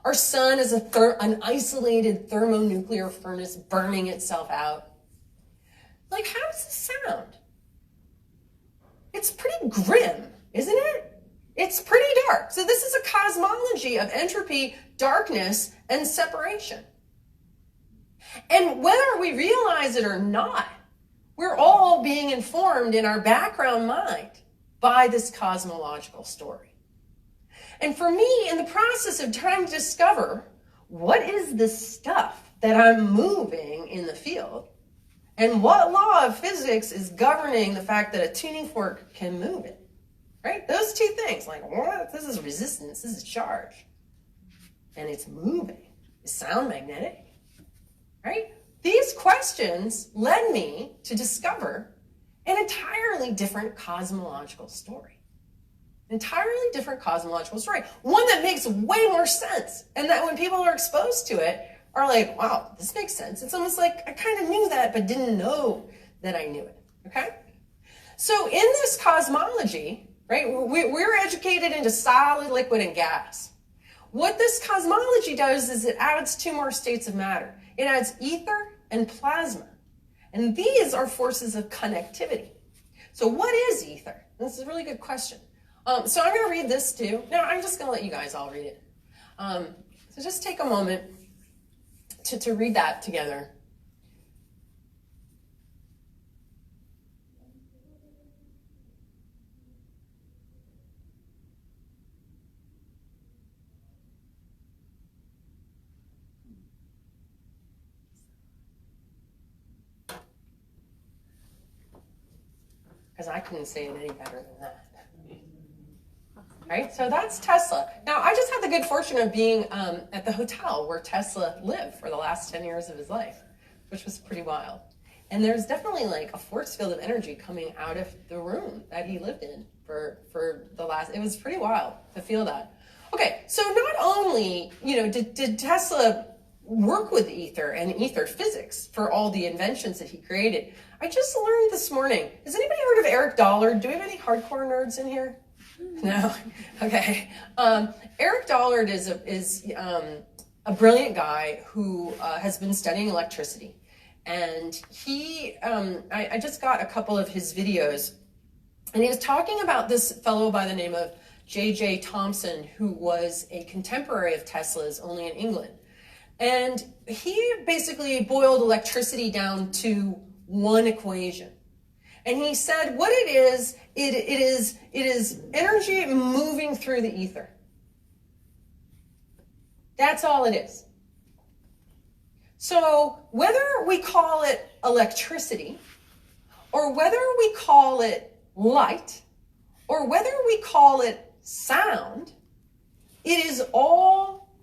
Our sun is an isolated thermonuclear furnace burning itself out. Like, how does this sound? It's pretty grim, isn't it? It's pretty dark. So this is a cosmology of entropy, darkness, and separation. And whether we realize it or not, we're all being informed in our background mind by this cosmological story. And for me, in the process of trying to discover what is the stuff that I'm moving in the field, and what law of physics is governing the fact that a tuning fork can move it, right? Those two things, like, what? This is resistance, this is charge, and it's moving. Is sound magnetic, right? These questions led me to discover an entirely different cosmological story. Entirely different cosmological story. One that makes way more sense, and that when people are exposed to it, are like, wow, this makes sense. It's almost like I kind of knew that, but didn't know that I knew it, okay? So in this cosmology, right, we're educated into solid, liquid, and gas. What this cosmology does is it adds two more states of matter. It adds ether and plasma. And these are forces of connectivity. So what is ether? This is a really good question. So I'm going to read this too. No, I'm just going to let you guys all read it. So just take a moment to read that together. Because I couldn't say it any better than that. Right, so that's Tesla. Now, I just had the good fortune of being at the hotel where Tesla lived for the last 10 years of his life, which was pretty wild. And there's definitely like a force field of energy coming out of the room that he lived in for the last, it was pretty wild to feel that. Okay, so not only, did Tesla work with ether and ether physics for all the inventions that he created, I just learned this morning, has anybody heard of Eric Dollard? Do we have any hardcore nerds in here? No? Okay. Eric Dollard is a brilliant guy who has been studying electricity. And I just got a couple of his videos, and he was talking about this fellow by the name of J.J. Thomson, who was a contemporary of Tesla's, only in England. And he basically boiled electricity down to one equation. And he said what it is energy moving through the ether. That's all it is. So whether we call it electricity, or whether we call it light, or whether we call it sound, it is all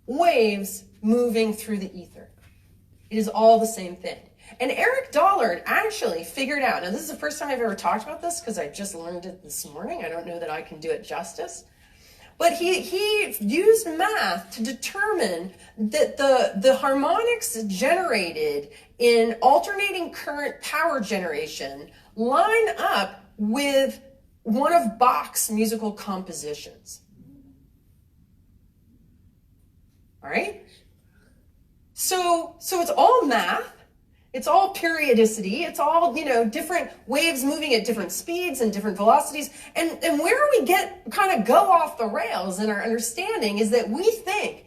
waves moving through the ether. It is all the same thing. And Eric Dollard actually figured out, now this is the first time I've ever talked about this because I just learned it this morning. I don't know that I can do it justice. But he used math to determine that the harmonics generated in alternating current power generation line up with one of Bach's musical compositions. All right? So it's all math. It's all periodicity. It's all, different waves moving at different speeds and different velocities. And where we kind of go off the rails in our understanding is that we think,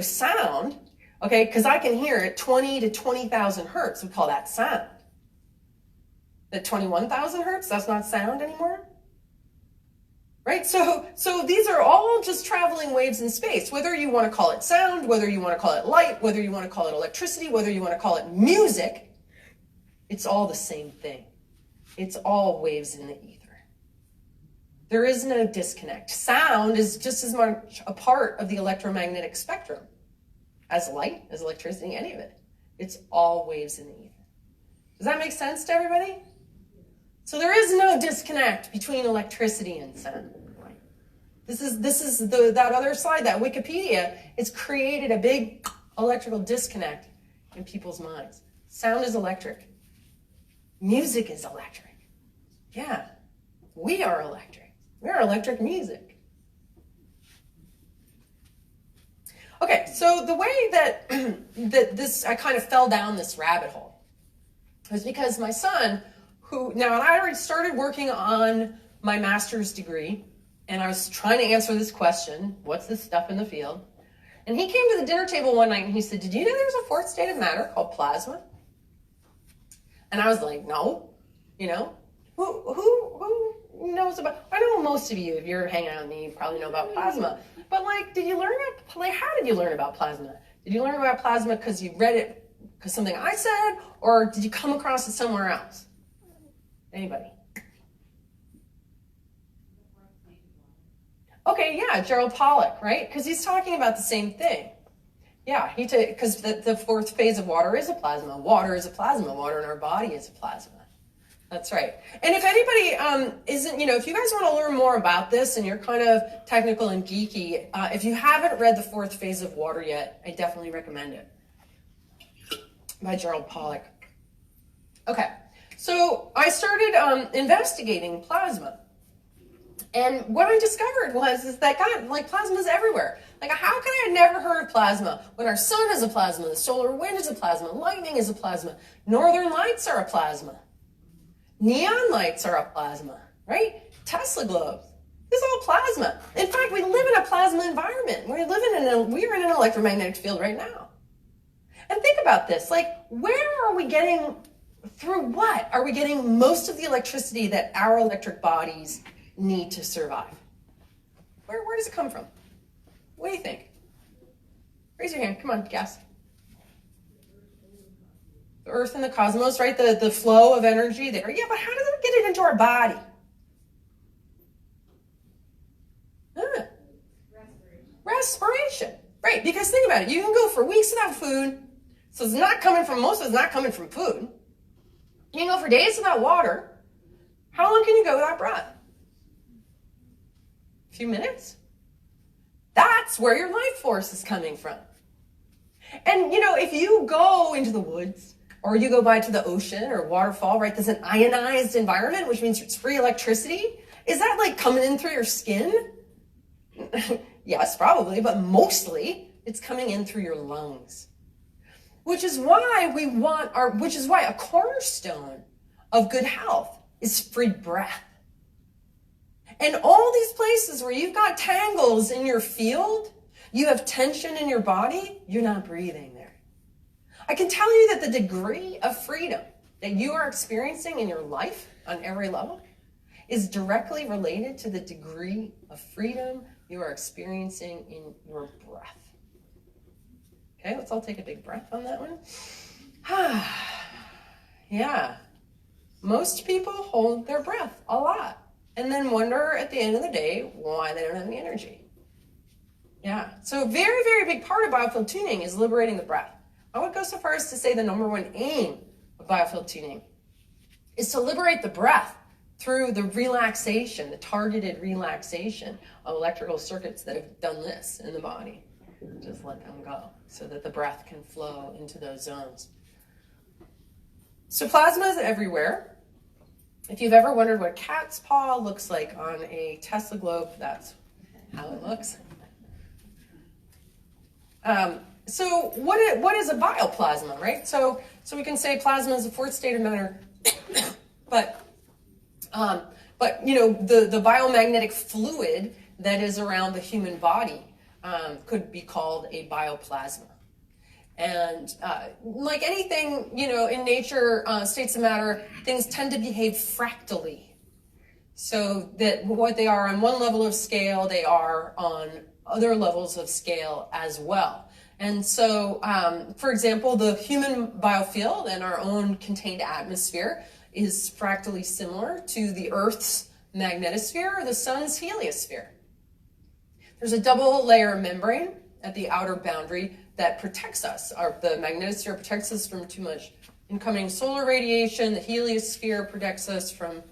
sound, okay, because I can hear it 20 to 20,000 hertz. We call that sound. At 21,000 hertz, that's not sound anymore. Right? So these are all just traveling waves in space, whether you want to call it sound, whether you want to call it light, whether you want to call it electricity, whether you want to call it music. It's all the same thing. It's all waves in the ether. There is no disconnect. Sound is just as much a part of the electromagnetic spectrum as light, as electricity, any of it. It's all waves in the ether. Does that make sense to everybody? So there is no disconnect between electricity and sound. This is that other slide, that Wikipedia, it's created a big electrical disconnect in people's minds. Sound is electric. Music is electric. Yeah, we are electric. We are electric music. Okay, so the way that I kind of fell down this rabbit hole was because my son, I already started working on my master's degree, and I was trying to answer this question, what's this stuff in the field? And he came to the dinner table one night and he said, did you know there's a fourth state of matter called plasma? And I was like, no, who knows about, I know most of you, if you're hanging out with me, you probably know about plasma. But did you learn how did you learn about plasma? Did you learn about plasma because you read it, because something I said, or did you come across it somewhere else? Anybody? Okay, yeah, Gerald Pollack, right? Because he's talking about the same thing. Yeah, because the fourth phase of water is a plasma. Water is a plasma. Water in our body is a plasma. That's right. And if anybody isn't, if you guys want to learn more about this and you're kind of technical and geeky, if you haven't read The Fourth Phase of Water yet, I definitely recommend it. By Gerald Pollack. Okay, so I started investigating plasma. And what I discovered is that, God, plasma is everywhere. How can I have never heard of plasma when our sun is a plasma, the solar wind is a plasma, lightning is a plasma, northern lights are a plasma, neon lights are a plasma, right? Tesla globes. This is all plasma. In fact, we live in a plasma environment. We're in an electromagnetic field right now. And think about this. Where are we getting, through what are we getting most of the electricity that our electric bodies need to survive? Where does it come from? What do you think? Raise your hand. Come on, guess. The earth and the cosmos, right? The flow of energy there. Yeah, but how does it get it into our body? Respiration. Right, because think about it. You can go for weeks without food. So most of it's not coming from food. You can go for days without water. How long can you go without breath? A few minutes? That's where your life force is coming from. And, if you go into the woods or you go by to the ocean or waterfall, right, there's an ionized environment, which means it's free electricity. Is that coming in through your skin? Yes, probably, but mostly it's coming in through your lungs. Which is why a cornerstone of good health is free breath. And all these places where you've got tangles in your field, you have tension in your body, you're not breathing there. I can tell you that the degree of freedom that you are experiencing in your life on every level is directly related to the degree of freedom you are experiencing in your breath. Okay, let's all take a big breath on that one. Yeah, most people hold their breath a lot and then wonder at the end of the day why they don't have any energy. Yeah, so a very, very big part of biofield tuning is liberating the breath. I would go so far as to say the number one aim of biofield tuning is to liberate the breath through the relaxation, the targeted relaxation of electrical circuits that have done this in the body. Just let them go so that the breath can flow into those zones. So plasma is everywhere. If you've ever wondered what a cat's paw looks like on a Tesla globe, that's how it looks. So what is a bioplasma, right? So we can say plasma is the fourth state of matter, but you know, the biomagnetic fluid that is around the human body could be called a bioplasma. And like anything, you know, in nature, states of matter, things tend to behave fractally. So that what they are on one level of scale, they are on other levels of scale as well. And so, for example, the human biofield and our own contained atmosphere is fractally similar to the Earth's magnetosphere or the sun's heliosphere. There's a double layer membrane at the outer boundary that protects us. The magnetosphere protects us from too much incoming solar radiation. The heliosphere protects us from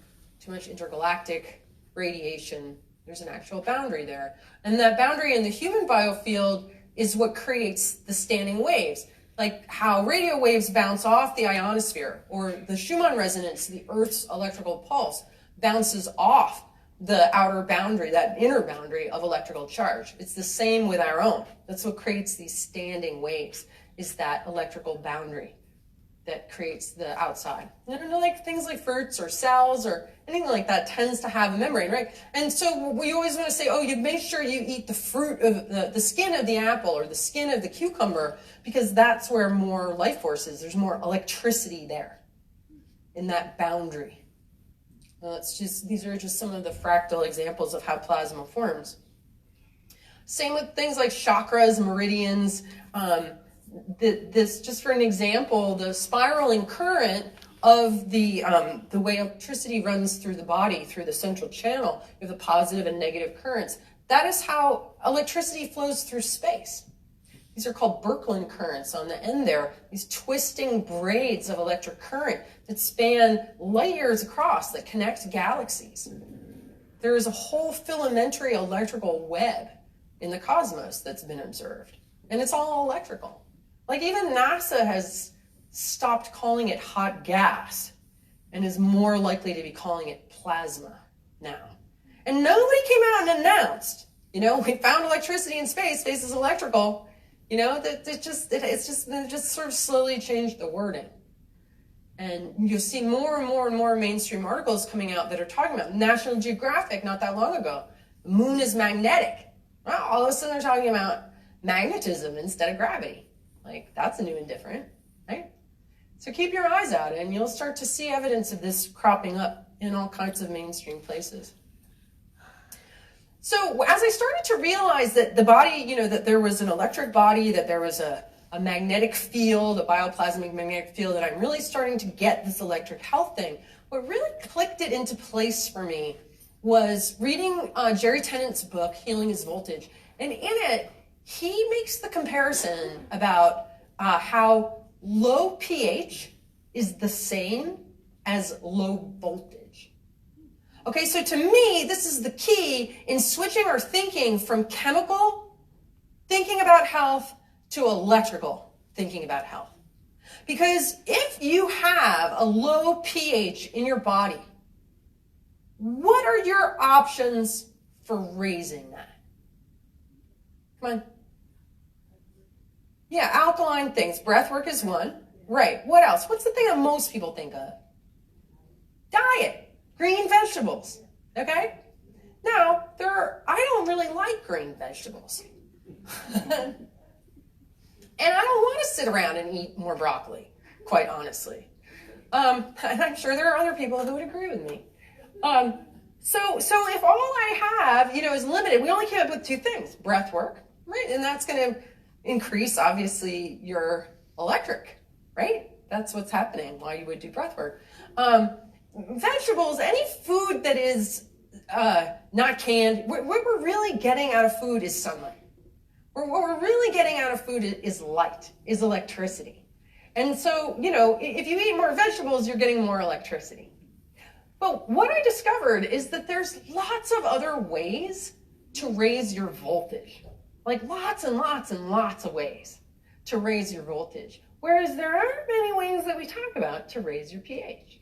too much intergalactic radiation. There's an actual boundary there. And that boundary in the human biofield is what creates the standing waves, like how radio waves bounce off the ionosphere, or the Schumann resonance, the Earth's electrical pulse, bounces off the outer boundary, that inner boundary of electrical charge. It's the same with our own. That's what creates these standing waves, is that electrical boundary that creates the outside. And like things like fruits or cells or anything like that tends to have a membrane, right? And so we always want to say, oh, you make sure you eat the fruit of the skin of the apple or the skin of the cucumber, because that's where more life force is. There's more electricity there in that boundary. Well, these are just some of the fractal examples of how plasma forms. Same with things like chakras, meridians. This, just for an example, the spiraling current of the way electricity runs through the body, through the central channel, with the positive and negative currents. That is how electricity flows through space. These are called Birkeland currents on the end there, these twisting braids of electric current that span light years across, that connect galaxies. There is a whole filamentary electrical web in the cosmos that's been observed, and it's all electrical. Like even NASA has stopped calling it hot gas and is more likely to be calling it plasma now. And nobody came out and announced, you know, we found electricity in space, space is electrical. You know, it just sort of slowly changed the wording. And you'll see more and more and more mainstream articles coming out that are talking about National Geographic not that long ago. The moon is magnetic. Well, all of a sudden they're talking about magnetism instead of gravity. Like, that's new and different, right? So keep your eyes out and you'll start to see evidence of this cropping up in all kinds of mainstream places. So as I started to realize that the body, you know, that there was an electric body, that there was a magnetic field, a bioplasmic magnetic field, and I'm really starting to get this electric health thing, what really clicked it into place for me was reading Jerry Tennant's book, Healing is Voltage. And in it, he makes the comparison about how low pH is the same as low voltage. Okay, so to me, this is the key in switching our thinking from chemical thinking about health to electrical thinking about health. Because if you have a low pH in your body, what are your options for raising that? Come on. Yeah, alkaline things. Breath work is one. Right. What else? What's the thing that most people think of? Diet. Green vegetables. Okay? Now, I don't really like green vegetables. And I don't want to sit around and eat more broccoli, quite honestly. And I'm sure there are other people who would agree with me. So if all I have, you know, is limited, we only came up with two things: breath work, right? And that's going to increase, obviously, your electric, right? That's what's happening while you would do breath work. Vegetables, any food that is not canned, what we're really getting out of food is sunlight. What we're really getting out of food is light, is electricity. And so, you know, if you eat more vegetables, you're getting more electricity. But what I discovered is that there's lots of other ways to raise your voltage. Like lots and lots and lots of ways to raise your voltage. Whereas there aren't many ways that we talk about to raise your pH.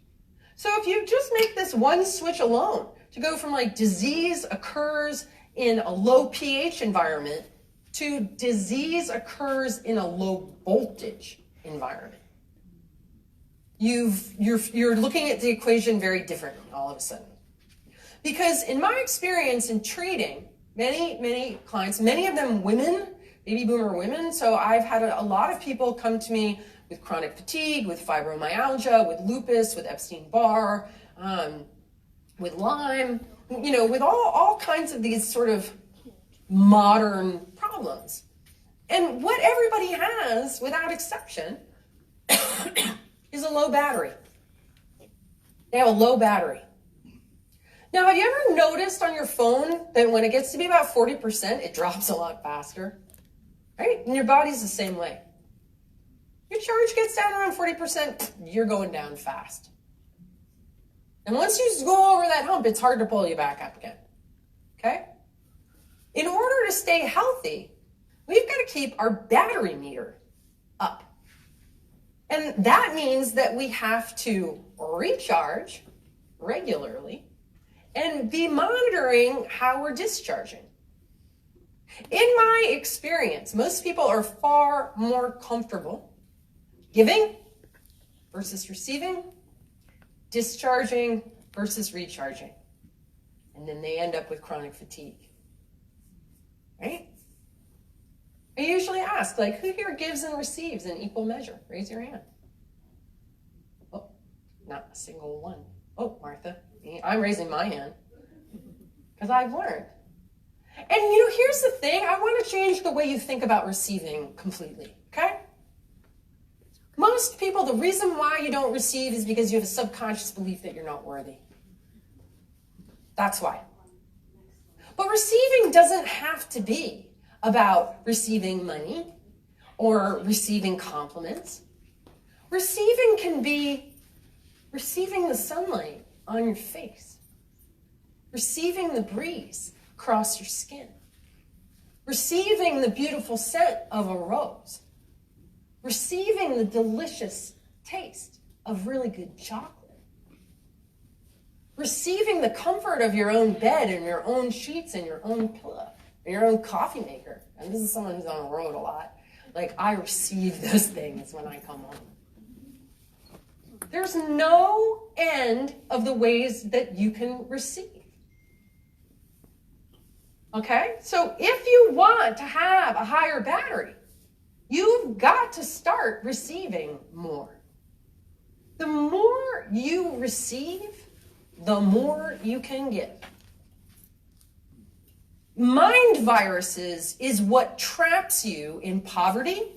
So if you just make this one switch alone to go from like disease occurs in a low pH environment to disease occurs in a low voltage environment, you're looking at the equation very differently all of a sudden. Because in my experience in treating many clients, many of them women, baby boomer women, so I've had a lot of people come to me with chronic fatigue, with fibromyalgia, with lupus, with Epstein-Barr, with Lyme, you know, with all kinds of these sort of modern problems. And what everybody has, without exception, is a low battery. They have a low battery. Now, have you ever noticed on your phone that when it gets to be about 40%, it drops a lot faster? Right? And your body's the same way. Your charge gets down around 40%, you're going down fast. And once you go over that hump, it's hard to pull you back up again. Okay? In order to stay healthy, we've got to keep our battery meter up. And that means that we have to recharge regularly and be monitoring how we're discharging. In my experience, most people are far more comfortable giving versus receiving, discharging versus recharging. And then they end up with chronic fatigue. Right? I usually ask, like, who here gives and receives in equal measure? Raise your hand. Oh, not a single one. Oh, Martha, I'm raising my hand because I've learned. And you know, here's the thing. I want to change the way you think about receiving completely, okay? Most people, the reason why you don't receive is because you have a subconscious belief that you're not worthy. That's why. But receiving doesn't have to be about receiving money or receiving compliments. Receiving can be receiving the sunlight on your face, receiving the breeze across your skin, receiving the beautiful scent of a rose, receiving the delicious taste of really good chocolate, receiving the comfort of your own bed and your own sheets and your own pillow and your own coffee maker. And this is someone who's on the road a lot. Like, I receive those things when I come home. There's no end of the ways that you can receive. Okay? So if you want to have a higher battery, you've got to start receiving more. The more you receive, the more you can give. Mind viruses is what traps you in poverty,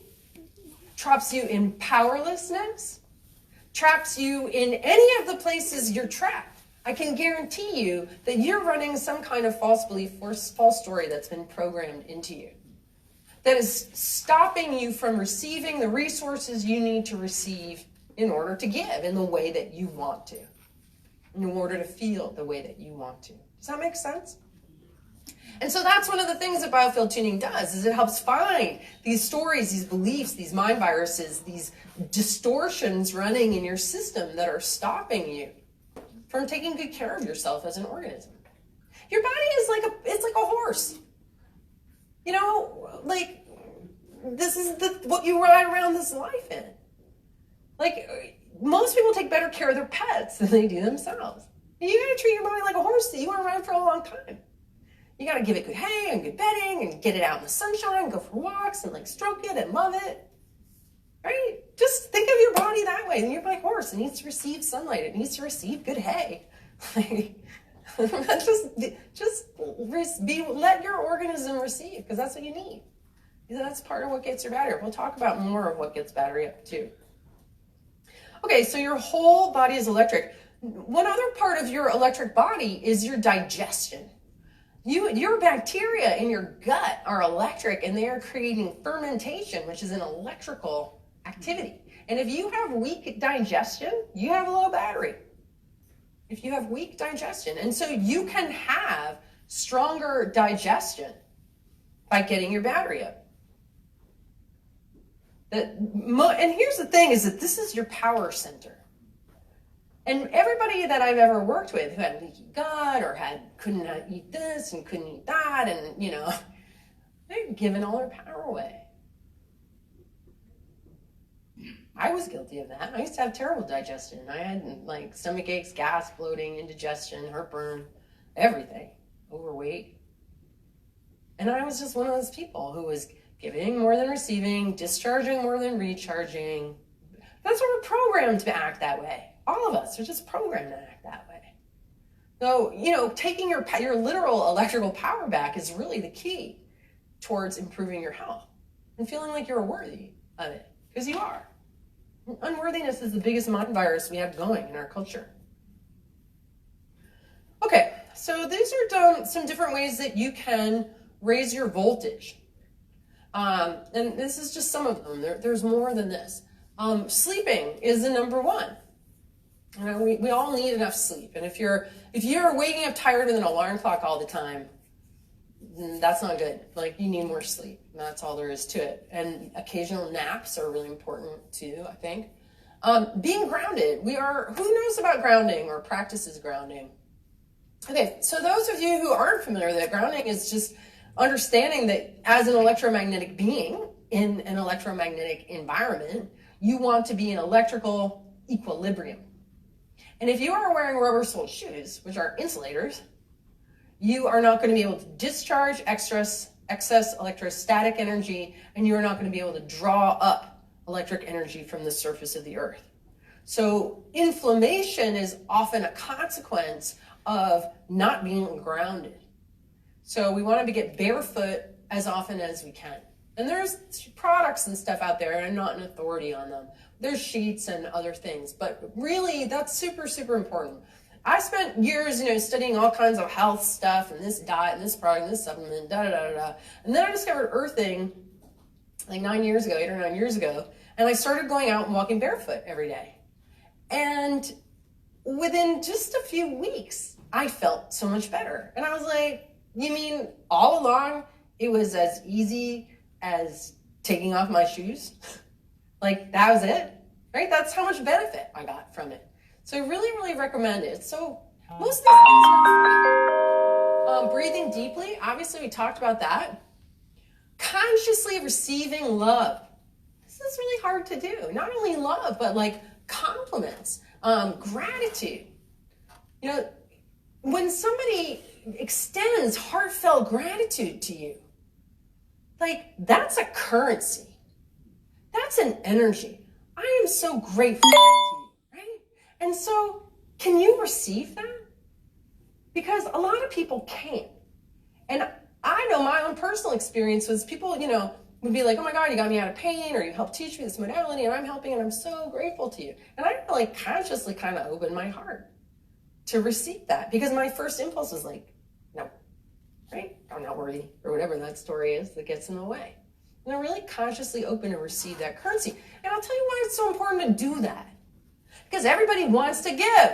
traps you in powerlessness, traps you in any of the places you're trapped. I can guarantee you that you're running some kind of false belief or false story that's been programmed into you that is stopping you from receiving the resources you need to receive in order to give in the way that you want to, in order to feel the way that you want to. Does that make sense? And so that's one of the things that biofield tuning does, is it helps find these stories, these beliefs, these mind viruses, these distortions running in your system that are stopping you from taking good care of yourself as an organism. Your body is it's like a horse. You know, like, this is what you ride around this life in. Like, most people take better care of their pets than they do themselves. You gotta treat your body like a horse that you want to ride for a long time. You gotta give it good hay and good bedding and get it out in the sunshine and go for walks and like stroke it and love it. Right? Just think of your body that way. And you're like a horse. It needs to receive sunlight. It needs to receive good hay. Let your organism receive, because that's what you need. That's part of what gets your battery up. We'll talk about more of what gets battery up too. Okay, so your whole body is electric. One other part of your electric body is your digestion. Your bacteria in your gut are electric, and they are creating fermentation, which is an electrical activity. And if you have weak digestion, you have a low battery. If you have weak digestion. And so you can have stronger digestion by getting your battery up. And here's the thing is that this is your power center. And everybody that I've ever worked with who had leaky gut or couldn't eat this and couldn't eat that, and they're giving all their power away. I was guilty of that. I used to have terrible digestion. I had like stomach aches, gas, bloating, indigestion, heartburn, everything, overweight. And I was just one of those people who was giving more than receiving, discharging more than recharging. That's what we're programmed to act that way. All of us are just programmed to act that way. So, taking your literal electrical power back is really the key towards improving your health and feeling like you're worthy of it, because you are. Unworthiness is the biggest mind virus we have going in our culture. Okay, so these are some different ways that you can raise your voltage. And this is just some of them. There's more than this. Sleeping is the number one. We all need enough sleep. And if you're waking up tired with an alarm clock all the time, that's not good. Like, you need more sleep. That's all there is to it. And occasional naps are really important too, I think. Being grounded. Who knows about grounding or practices grounding? Okay, so those of you who aren't familiar with it, grounding is just understanding that as an electromagnetic being in an electromagnetic environment, you want to be in electrical equilibrium. And if you are wearing rubber-soled shoes, which are insulators, you are not going to be able to discharge excess electrostatic energy, and you are not going to be able to draw up electric energy from the surface of the earth. So inflammation is often a consequence of not being grounded. So we want to get barefoot as often as we can. And there's products and stuff out there, and I'm not an authority on them. There's sheets and other things, but really that's super, super important. I spent years, studying all kinds of health stuff and this diet and this product and this supplement, da-da-da-da-da. And then I discovered earthing like 8 or 9 years ago, and I started going out and walking barefoot every day. And within just a few weeks, I felt so much better. And I was like, you mean all along it was as easy as taking off my shoes? Like, that was it, right? That's how much benefit I got from it. So I really, really recommend it. So most of these things are free. Breathing deeply, obviously we talked about that. Consciously receiving love. This is really hard to do. Not only love, but like compliments, gratitude. When somebody extends heartfelt gratitude to you, like, that's a currency. That's an energy. I am so grateful to you, right? And so, can you receive that? Because a lot of people can't. And I know my own personal experience was people, would be like, oh my God, you got me out of pain, or you helped teach me this modality, and I'm helping, and I'm so grateful to you. And I like consciously kind of opened my heart to receive that, because my first impulse was like, no, right? I'm not worthy, or whatever that story is that gets in the way. And I'm really consciously open to receive that currency. And I'll tell you why it's so important to do that. Because everybody wants to give.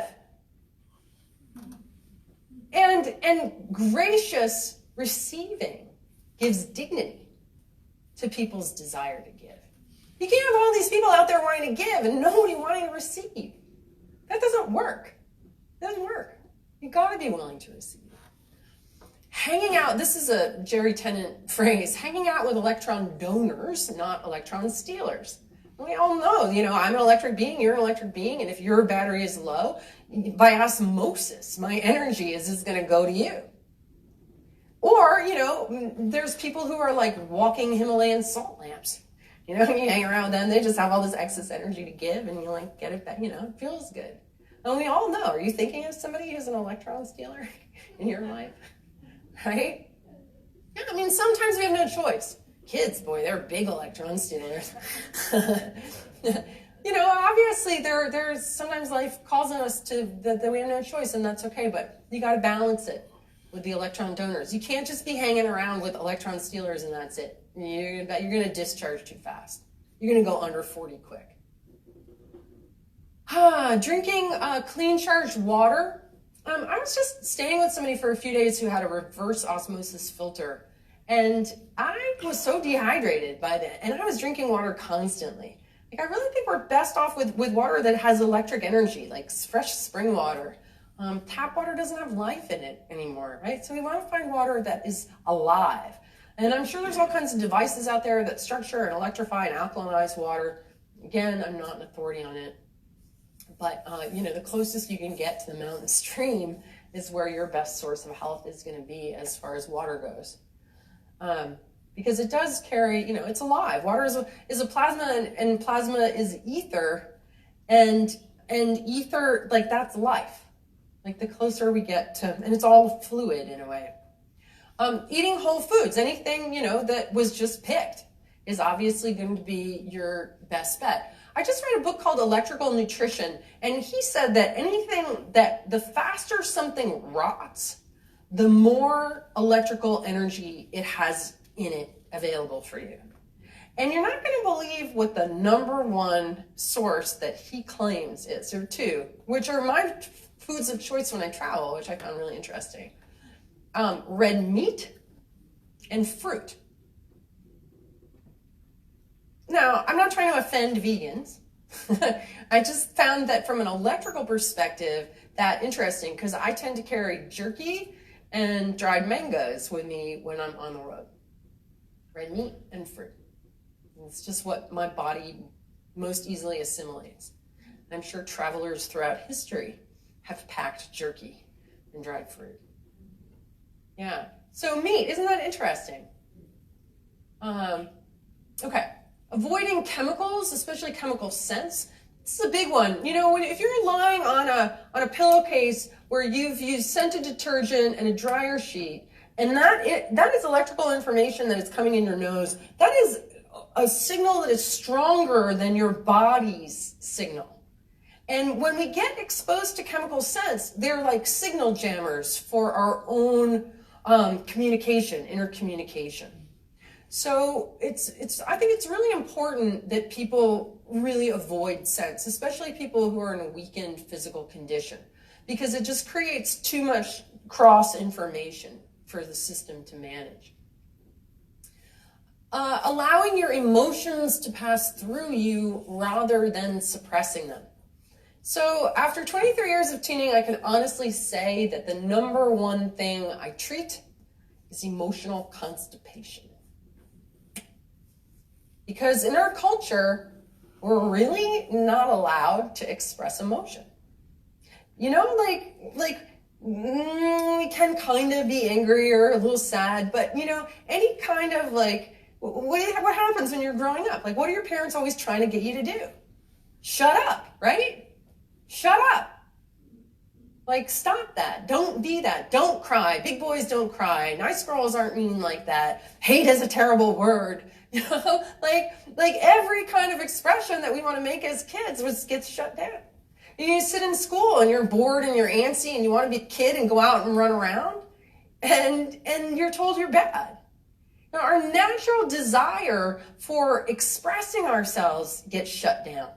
And gracious receiving gives dignity to people's desire to give. You can't have all these people out there wanting to give and nobody wanting to receive. That doesn't work. It doesn't work. You gotta be willing to receive. Hanging out, this is a Jerry Tennant phrase, hanging out with electron donors, not electron stealers. We all know, I'm an electric being, you're an electric being, and if your battery is low, by osmosis, my energy is going to go to you. Or, there's people who are like walking Himalayan salt lamps. You hang around with them, they just have all this excess energy to give, and you like get it back, it feels good. And we all know, are you thinking of somebody who's an electron stealer in your life? Right? Yeah, sometimes we have no choice. Kids, boy, they're big electron stealers. Obviously there's sometimes life calls on us to that we have no choice, and that's okay, but you got to balance it with the electron donors. You can't just be hanging around with electron stealers and that's it. You're going to discharge too fast. You're going to go under 40 quick. Drinking clean charged water. I was just staying with somebody for a few days who had a reverse osmosis filter, and I was so dehydrated by then, and I was drinking water constantly. Like, I really think we're best off with water that has electric energy, like fresh spring water. Tap water doesn't have life in it anymore, right? So we want to find water that is alive. And I'm sure there's all kinds of devices out there that structure and electrify and alkalinize water. Again, I'm not an authority on it. But, the closest you can get to the mountain stream is where your best source of health is going to be as far as water goes. Because it does carry, it's alive. Water is a plasma, and plasma is ether. And ether, like, that's life. Like, the closer we get to, and it's all fluid in a way. Eating whole foods, anything, that was just picked is obviously going to be your best bet. I just read a book called Electrical Nutrition, and he said that the faster something rots, the more electrical energy it has in it available for you. And you're not going to believe what the number one source that he claims is. There are two, which are my foods of choice when I travel, which I found really interesting. Red meat and fruit. Now, I'm not trying to offend vegans. I just found that from an electrical perspective, that interesting, because I tend to carry jerky and dried mangoes with me when I'm on the road. Red meat and fruit. It's just what my body most easily assimilates. I'm sure travelers throughout history have packed jerky and dried fruit. Yeah. So meat, isn't that interesting? Okay. Avoiding chemicals, especially chemical scents. This is a big one. If you're lying on a pillowcase where you've used scented detergent and a dryer sheet, and that is electrical information that is coming in your nose, that is a signal that is stronger than your body's signal. And when we get exposed to chemical scents, they're like signal jammers for our own communication, intercommunication. So I think it's really important that people really avoid scents, especially people who are in a weakened physical condition, because it just creates too much cross information for the system to manage. Allowing your emotions to pass through you rather than suppressing them. So after 23 years of tuning, I can honestly say that the number one thing I treat is emotional constipation. Because in our culture, we're really not allowed to express emotion. We can kind of be angry or a little sad, but any kind of what happens when you're growing up? Like, what are your parents always trying to get you to do? Shut up, right? Shut up. Like, stop that. Don't be that. Don't cry. Big boys don't cry. Nice girls aren't mean like that. Hate is a terrible word. Like every kind of expression that we want to make as kids gets shut down. You sit in school and you're bored and you're antsy and you want to be a kid and go out and run around, and you're told you're bad. Our natural desire for expressing ourselves gets shut down.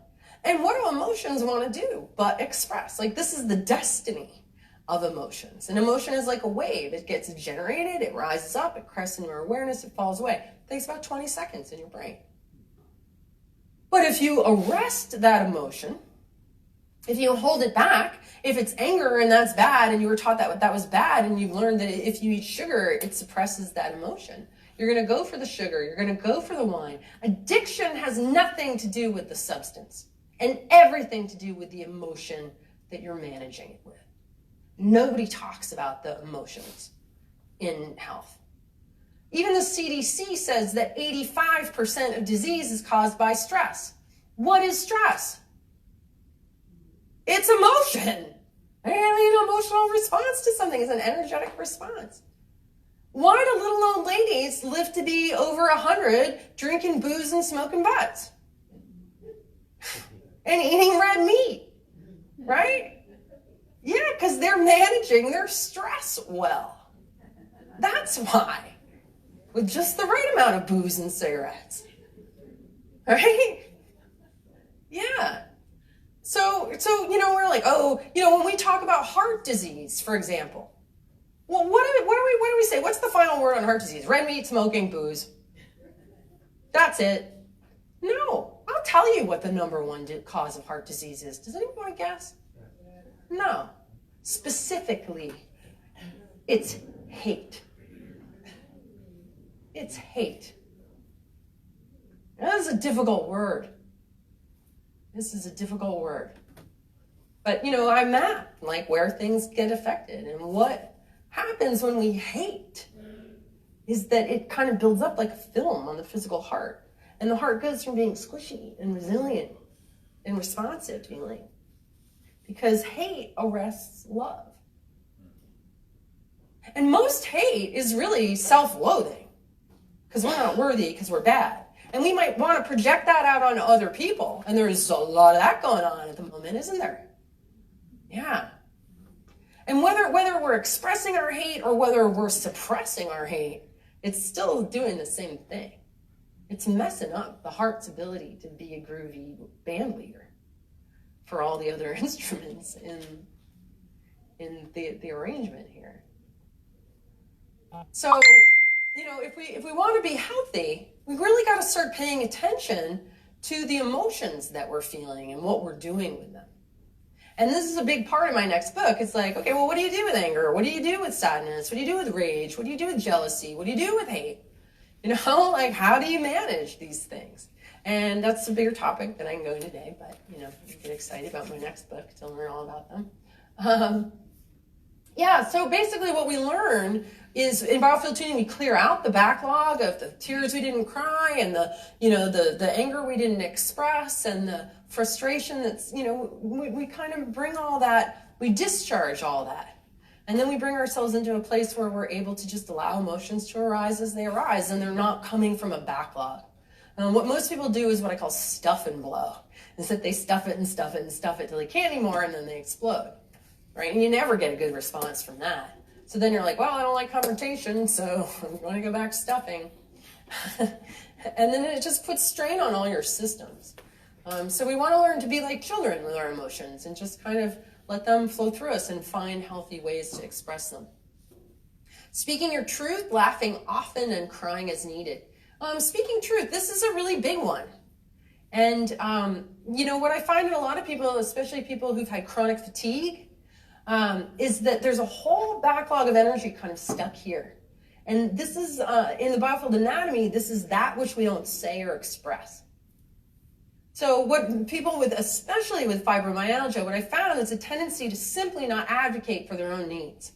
And what do emotions want to do but express? Like, this is the destiny of emotions. An emotion is like a wave. It gets generated, it rises up, it crests in your awareness, it falls away. It takes about 20 seconds in your brain. But if you arrest that emotion, if you hold it back, if it's anger and that's bad, and you were taught that was bad, and you've learned that if you eat sugar, it suppresses that emotion, you're going to go for the sugar, you're going to go for the wine. Addiction has nothing to do with the substance and everything to do with the emotion that you're managing it with. Nobody talks about the emotions in health. Even the CDC says that 85% of disease is caused by stress. What is stress? It's emotion. Emotional response to something is an energetic response. Why do little old ladies live to be over 100 drinking booze and smoking butts? And eating red meat, right? Yeah, because they're managing their stress well. That's why. With just the right amount of booze and cigarettes. Right? Yeah. So, we're like, oh, when we talk about heart disease, for example, well, what do we say? What's the final word on heart disease? Red meat, smoking, booze. That's it. No, I'll tell you what the number one cause of heart disease is. Does anyone want to guess? No. Specifically, it's hate. It's hate. That is a difficult word. This is a difficult word. But, I map, like, where things get affected. And what happens when we hate is that it kind of builds up like a film on the physical heart. And the heart goes from being squishy and resilient and responsive to healing. Because hate arrests love. And most hate is really self-loathing. Because we're not worthy, because we're bad. And we might want to project that out on other people. And there's a lot of that going on at the moment, isn't there? Yeah. And whether we're expressing our hate or whether we're suppressing our hate, it's still doing the same thing. It's messing up the heart's ability to be a groovy band leader for all the other instruments in the arrangement here. So, if we want to be healthy, we really got to start paying attention to the emotions that we're feeling and what we're doing with them. And this is a big part of my next book. It's like, okay, well, what do you do with anger? What do you do with sadness? What do you do with rage? What do you do with jealousy? What do you do with hate? Like, how do you manage these things? And that's a bigger topic than I can go into today, but, you get excited about my next book to learn all about them. So basically what we learn is in biofield tuning, we clear out the backlog of the tears we didn't cry and the anger we didn't express and the frustration that's, we kind of bring all that, we discharge all that. And then we bring ourselves into a place where we're able to just allow emotions to arise as they arise, and they're not coming from a backlog. What most people do is what I call stuff and blow. Is that they stuff it and stuff it and stuff it till they can't anymore, and then they explode. Right? And you never get a good response from that. So then you're like, well, I don't like confrontation, so I'm going to go back stuffing. And then it just puts strain on all your systems. So we want to learn to be like children with our emotions and just kind of let them flow through us and find healthy ways to express them. Speaking your truth, laughing often, and crying as needed. Speaking truth, this is a really big one. And, what I find in a lot of people, especially people who've had chronic fatigue, is that there's a whole backlog of energy kind of stuck here. And this is, in the biofield anatomy, this is that which we don't say or express. So what people especially with fibromyalgia, what I found is a tendency to simply not advocate for their own needs.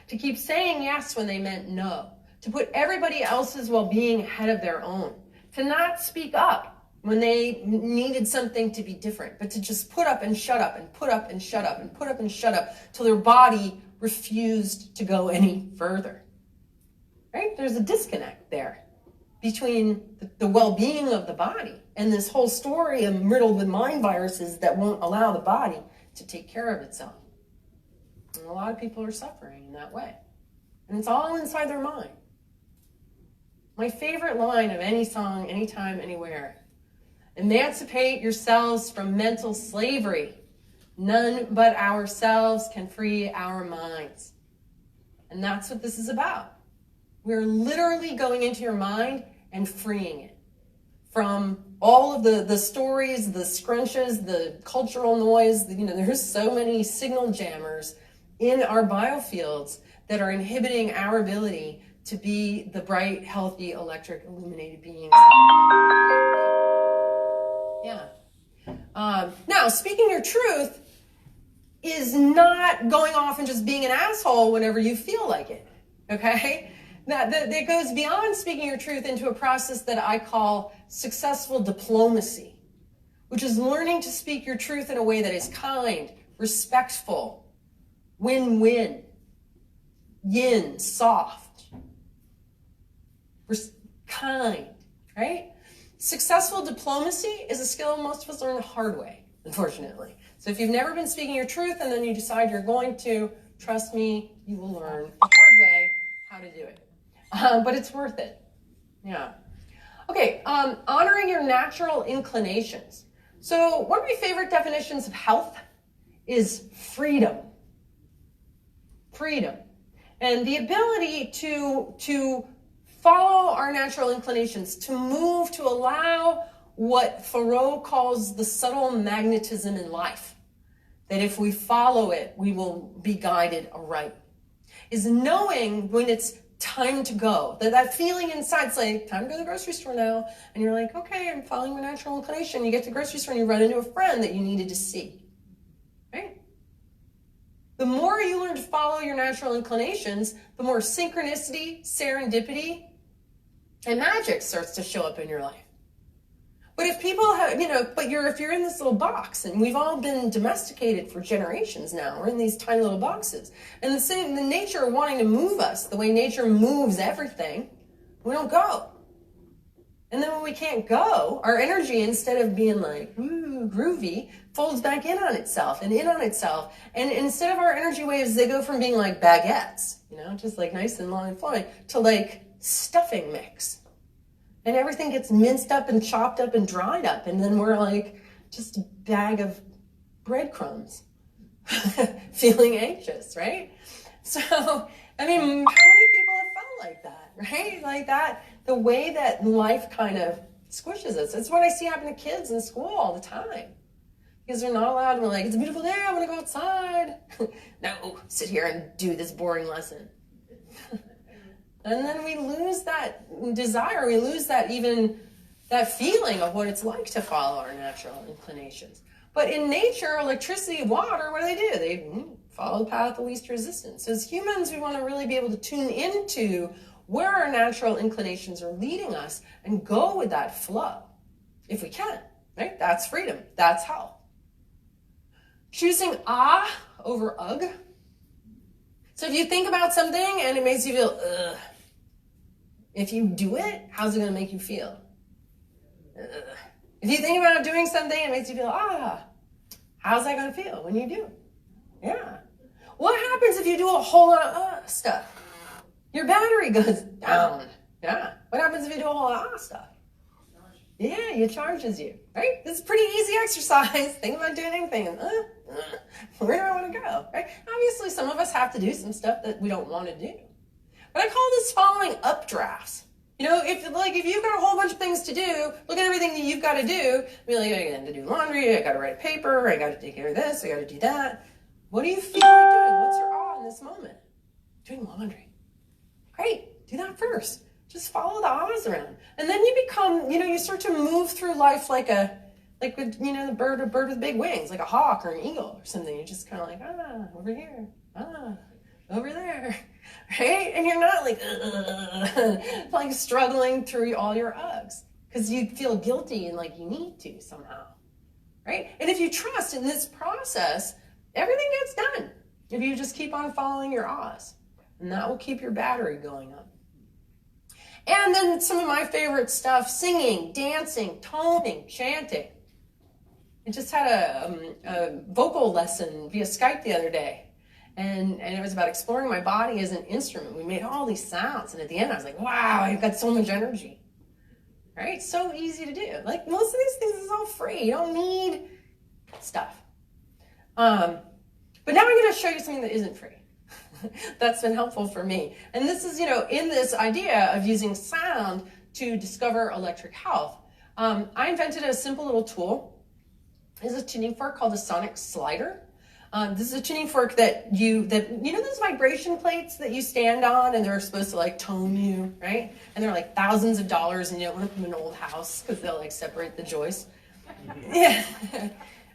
To keep saying yes when they meant no. To put everybody else's well-being ahead of their own. To not speak up when they needed something to be different, but to just put up and shut up and put up and shut up and put up and shut up till their body refused to go any further. Right? There's a disconnect there between the well-being of the body and this whole story of riddled with mind viruses that won't allow the body to take care of itself. And a lot of people are suffering in that way. And it's all inside their mind. My favorite line of any song, anytime, anywhere. Emancipate yourselves from mental slavery. None but ourselves can free our minds. And that's what this is about. We're literally going into your mind and freeing it from all of the stories, the scrunches, the cultural noise. There's so many signal jammers in our biofields that are inhibiting our ability to be the bright, healthy, electric, illuminated beings. Yeah. Now, speaking your truth is not going off and just being an asshole whenever you feel like it. Okay? That goes beyond speaking your truth into a process that I call successful diplomacy, which is learning to speak your truth in a way that is kind, respectful, win-win, yin, soft, kind, right? Successful diplomacy is a skill most of us learn the hard way, unfortunately. So if you've never been speaking your truth and then you decide you're going to, trust me, you will learn the hard way how to do it. But it's worth it. Yeah. Okay, honoring your natural inclinations. So one of my favorite definitions of health is freedom. Freedom. And the ability to follow our natural inclinations, to move, to allow what Thoreau calls the subtle magnetism in life. That if we follow it, we will be guided aright. Is knowing when it's time to go. That feeling inside, it's like, time to go to the grocery store now. And you're like, okay, I'm following my natural inclination. You get to the grocery store and you run into a friend that you needed to see. Right? The more you learn to follow your natural inclinations, the more synchronicity, serendipity, and magic starts to show up in your life. But if people have, if you're in this little box, and we've all been domesticated for generations now, we're in these tiny little boxes, and the nature wanting to move us, the way nature moves everything, we don't go. And then when we can't go, our energy, instead of being like, ooh, groovy, folds back in on itself and in on itself. And instead of our energy waves, they go from being like baguettes, just like nice and long and flowing, to like stuffing mix. And everything gets minced up and chopped up and dried up. And then we're like just a bag of breadcrumbs feeling anxious, right? So, how many people have felt like that, right? Like that, the way that life kind of squishes us. It's what I see happen to kids in school all the time. Because they're not allowed to be like, it's a beautiful day, I want to go outside. No, sit here and do this boring lesson. And then we lose that desire, we lose that feeling of what it's like to follow our natural inclinations. But in nature, electricity, water, what do? They follow the path of least resistance. As humans, we want to really be able to tune into where our natural inclinations are leading us and go with that flow, if we can, right? That's freedom, that's health. Choosing ah over ugh. So if you think about something and it makes you feel ugh, if you do it, how's it going to make you feel? If you think about doing something and it makes you feel, how's that going to feel when you do? Yeah. What happens if you do a whole lot of stuff? Your battery goes down. Yeah. What happens if you do a whole lot of stuff? Yeah, it charges you, right? This is pretty easy exercise. Think about doing anything. Where do I want to go, right? Obviously, some of us have to do some stuff that we don't want to do. But I call this following updrafts. If you've got a whole bunch of things to do, look at everything that you've got to do. Be like, I got to do laundry, I got to write a paper, I got to take care of this, I got to do that. What do you feel like doing? What's your awe in this moment? Doing laundry. Great, do that first. Just follow the ahs around. And then you become, you start to move through life like the bird with big wings, like a hawk or an eagle or something. You're just kind of like, over here, over there. Right? And you're not like struggling through all your ughs because you feel guilty and like you need to somehow. Right? And if you trust in this process, everything gets done if you just keep on following your ahs. And that will keep your battery going up. And then some of my favorite stuff, singing, dancing, toning, chanting. I just had a vocal lesson via Skype the other day. And it was about exploring my body as an instrument. We made all these sounds. And at the end, I was like, wow, I've got so much energy. Right? So easy to do. Like most of these things is all free. You don't need stuff. But now I'm going to show you something that isn't free. That's been helpful for me. And this is, in this idea of using sound to discover electric health. I invented a simple little tool. It's a tuning fork called a sonic slider. This is a tuning fork that those vibration plates that you stand on and they're supposed to like tone you, right? And they're like thousands of dollars and you don't want to put them in an old house because they'll like separate the joists. Yeah.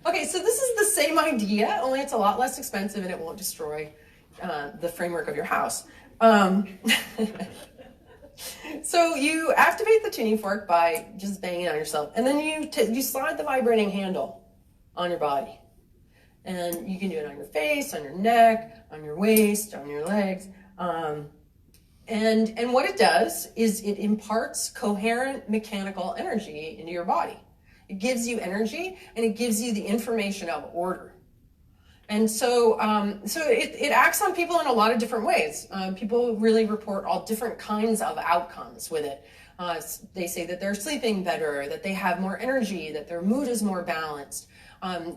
Okay, so this is the same idea, only it's a lot less expensive and it won't destroy the framework of your house. So you activate the tuning fork by just banging on yourself, and then you slide the vibrating handle on your body. And you can do it on your face, on your neck, on your waist, on your legs. And what it does is it imparts coherent mechanical energy into your body. It gives you energy and it gives you the information of order. And so, it acts on people in a lot of different ways. People really report all different kinds of outcomes with it. They say that they're sleeping better, that they have more energy, that their mood is more balanced.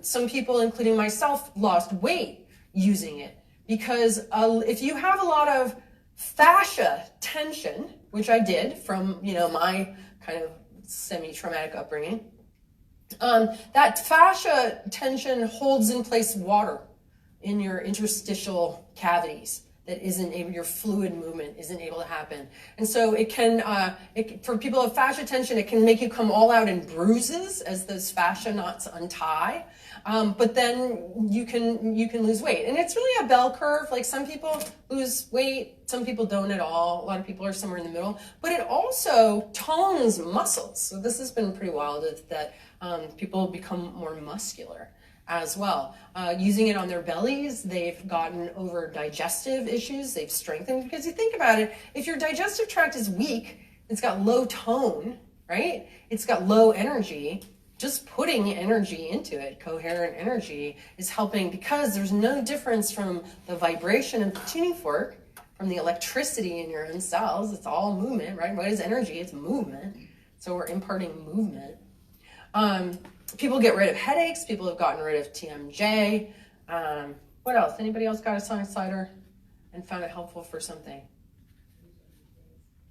Some people, including myself, lost weight using it because if you have a lot of fascia tension, which I did from, my kind of semi-traumatic upbringing, that fascia tension holds in place water in your interstitial cavities that isn't able, your fluid movement isn't able to happen. And so it can, for people with fascia tension, it can make you come all out in bruises as those fascia knots untie. But then you can lose weight. And it's really a bell curve. Like some people lose weight, some people don't at all. A lot of people are somewhere in the middle. But it also tones muscles. So this has been pretty wild that people become more muscular as well. Using it on their bellies, they've gotten over digestive issues. They've strengthened, because you think about it, if your digestive tract is weak, it's got low tone, right? It's got low energy. Just putting energy into it, coherent energy, is helping, because there's no difference from the vibration of the tuning fork, from the electricity in your own cells. It's all movement, right? What is energy? It's movement. So we're imparting movement. People get rid of headaches. People have gotten rid of TMJ. What else? Anybody else got a sinusider and found it helpful for something?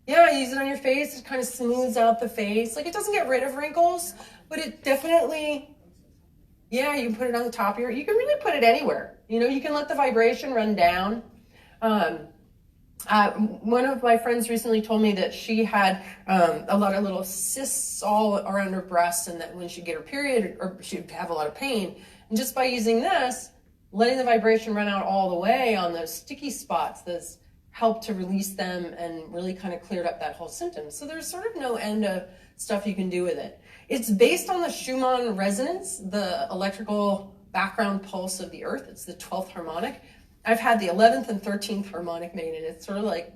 Yeah, use it on your face. It kind of smooths out the face. Like, it doesn't get rid of wrinkles, but it definitely, yeah, you can put it on the top of you can really put it anywhere. You can let the vibration run down. One of my friends recently told me that she had a lot of little cysts all around her breast, and that when she'd get her period, or she'd have a lot of pain. And just by using this, letting the vibration run out all the way on those sticky spots, this helped to release them and really kind of cleared up that whole symptom. So there's sort of no end of stuff you can do with it. It's based on the Schumann resonance, the electrical background pulse of the earth. It's the 12th harmonic. I've had the 11th and 13th harmonic made, and it's sort of like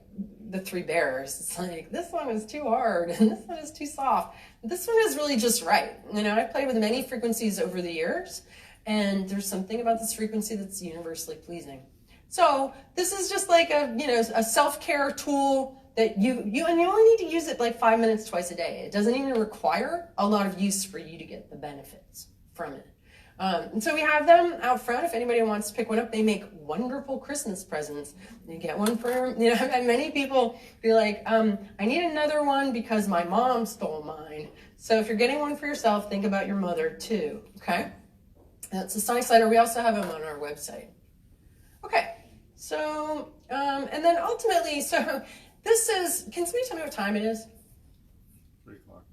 the three bears. It's like, this one is too hard, and this one is too soft. This one is really just right. I've played with many frequencies over the years, and there's something about this frequency that's universally pleasing. So this is just like a self-care tool that you only need to use it like 5 minutes twice a day. It doesn't even require a lot of use for you to get the benefits from it. And so we have them out front. If anybody wants to pick one up, they make wonderful Christmas presents. You get one for, I've had many people be like, I need another one because my mom stole mine. So if you're getting one for yourself, think about your mother too, okay? That's a sinusider. We also have them on our website. Okay, so, and then ultimately, so this is, can somebody tell me what time it is? 3 o'clock.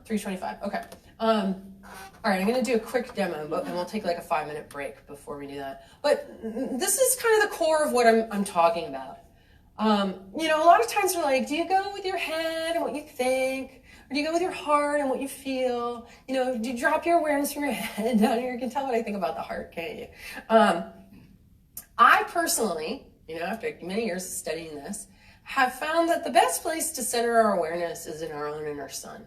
3:25, okay. All right, I'm going to do a quick demo, and we'll take like a 5-minute break before we do that. But this is kind of the core of what I'm talking about. A lot of times we're like, do you go with your head and what you think? Or do you go with your heart and what you feel? Do you drop your awareness from your head down here? You can tell what I think about the heart, can't you? I personally, after many years of studying this, have found that the best place to center our awareness is in our own inner sun.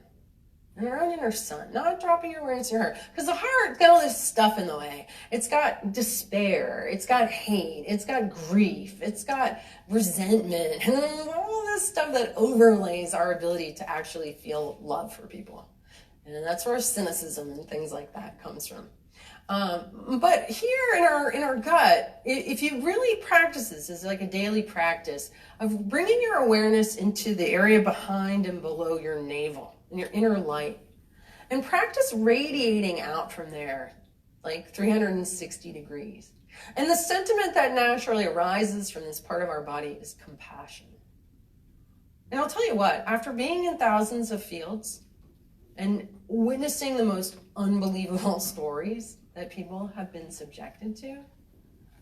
In our own inner sun, not dropping your awareness in your heart. Because the heart's got all this stuff in the way. It's got despair, it's got hate, it's got grief, it's got resentment, and all this stuff that overlays our ability to actually feel love for people. And that's where cynicism and things like that comes from. But here in our gut, if you really practice this as like a daily practice of bringing your awareness into the area behind and below your navel, in your inner light, and practice radiating out from there like 360 degrees. And the sentiment that naturally arises from this part of our body is compassion. And I'll tell you what, after being in thousands of fields and witnessing the most unbelievable stories that people have been subjected to,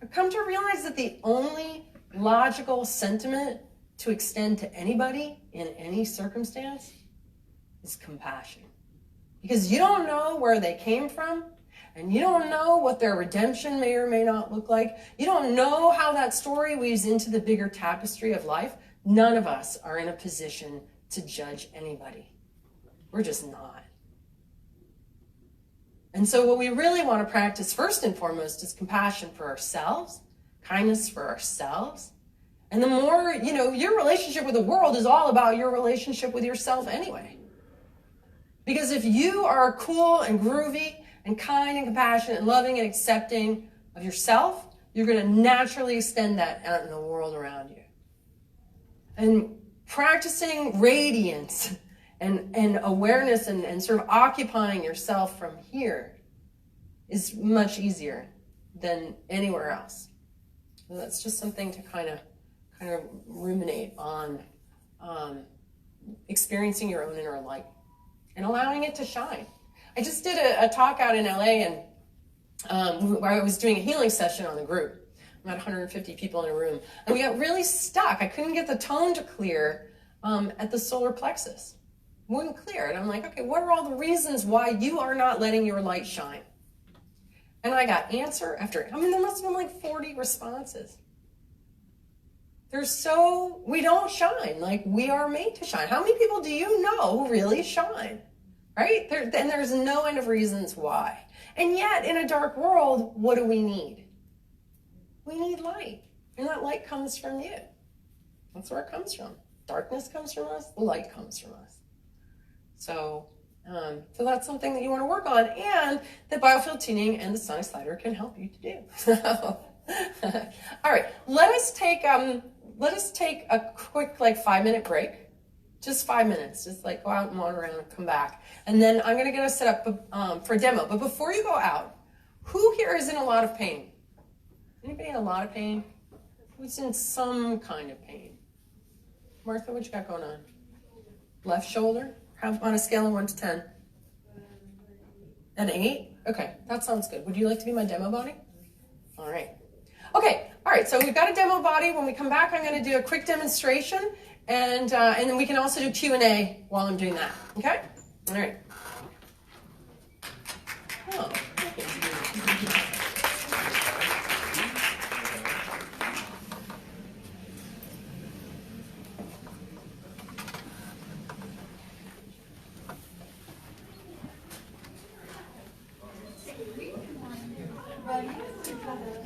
I've come to realize that the only logical sentiment to extend to anybody in any circumstance is compassion. Because you don't know where they came from, and you don't know what their redemption may or may not look like. You don't know how that story weaves into the bigger tapestry of life. None of us are in a position to judge anybody. We're just not. And so what we really want to practice first and foremost is compassion for ourselves, kindness for ourselves. And the more, your relationship with the world is all about your relationship with yourself anyway. Because if you are cool and groovy and kind and compassionate and loving and accepting of yourself, you're going to naturally extend that out in the world around you. And practicing radiance and awareness and sort of occupying yourself from here is much easier than anywhere else. So that's just something to kind of ruminate on, experiencing your own inner light and allowing it to shine. I just did a talk out in LA where I was doing a healing session on the group. About 150 people in a room. And we got really stuck. I couldn't get the tone to clear at the solar plexus. It wouldn't clear. And I'm like, okay, what are all the reasons why you are not letting your light shine? And I got answer after, there must have been like 40 responses. We don't shine like we are made to shine. How many people do you know who really shine? Right? And there's no end of reasons why. And yet, in a dark world, what do we need? We need light. And that light comes from you. That's where it comes from. Darkness comes from us. The light comes from us. So that's something that you want to work on, and that biofield tuning and the sonic slider can help you to do. All right, let us take a quick 5-minute break. Just 5 minutes. Just go out and wander around and come back. And then I'm going to get us set up for a demo. But before you go out, who here is in a lot of pain? Anybody in a lot of pain? Who's in some kind of pain? Martha, what you got going on? Left shoulder? On a scale of 1 to 10? An 8? Okay, that sounds good. Would you like to be my demo body? All right. Okay, all right, so we've got a demo body. When we come back, I'm going to do a quick demonstration, and then we can also do Q&A while I'm doing that, okay? All right. Oh, okay.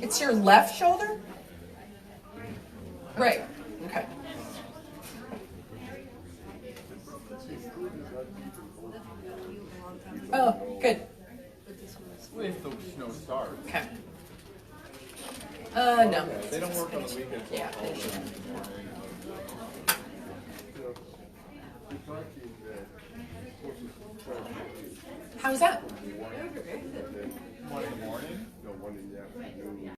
It's your left shoulder? Right. Okay. Oh, good. If the snow starts. Okay. No. They don't work on the weekends. Yeah. How's that? 1 in the morning? No, 1 in the afternoon.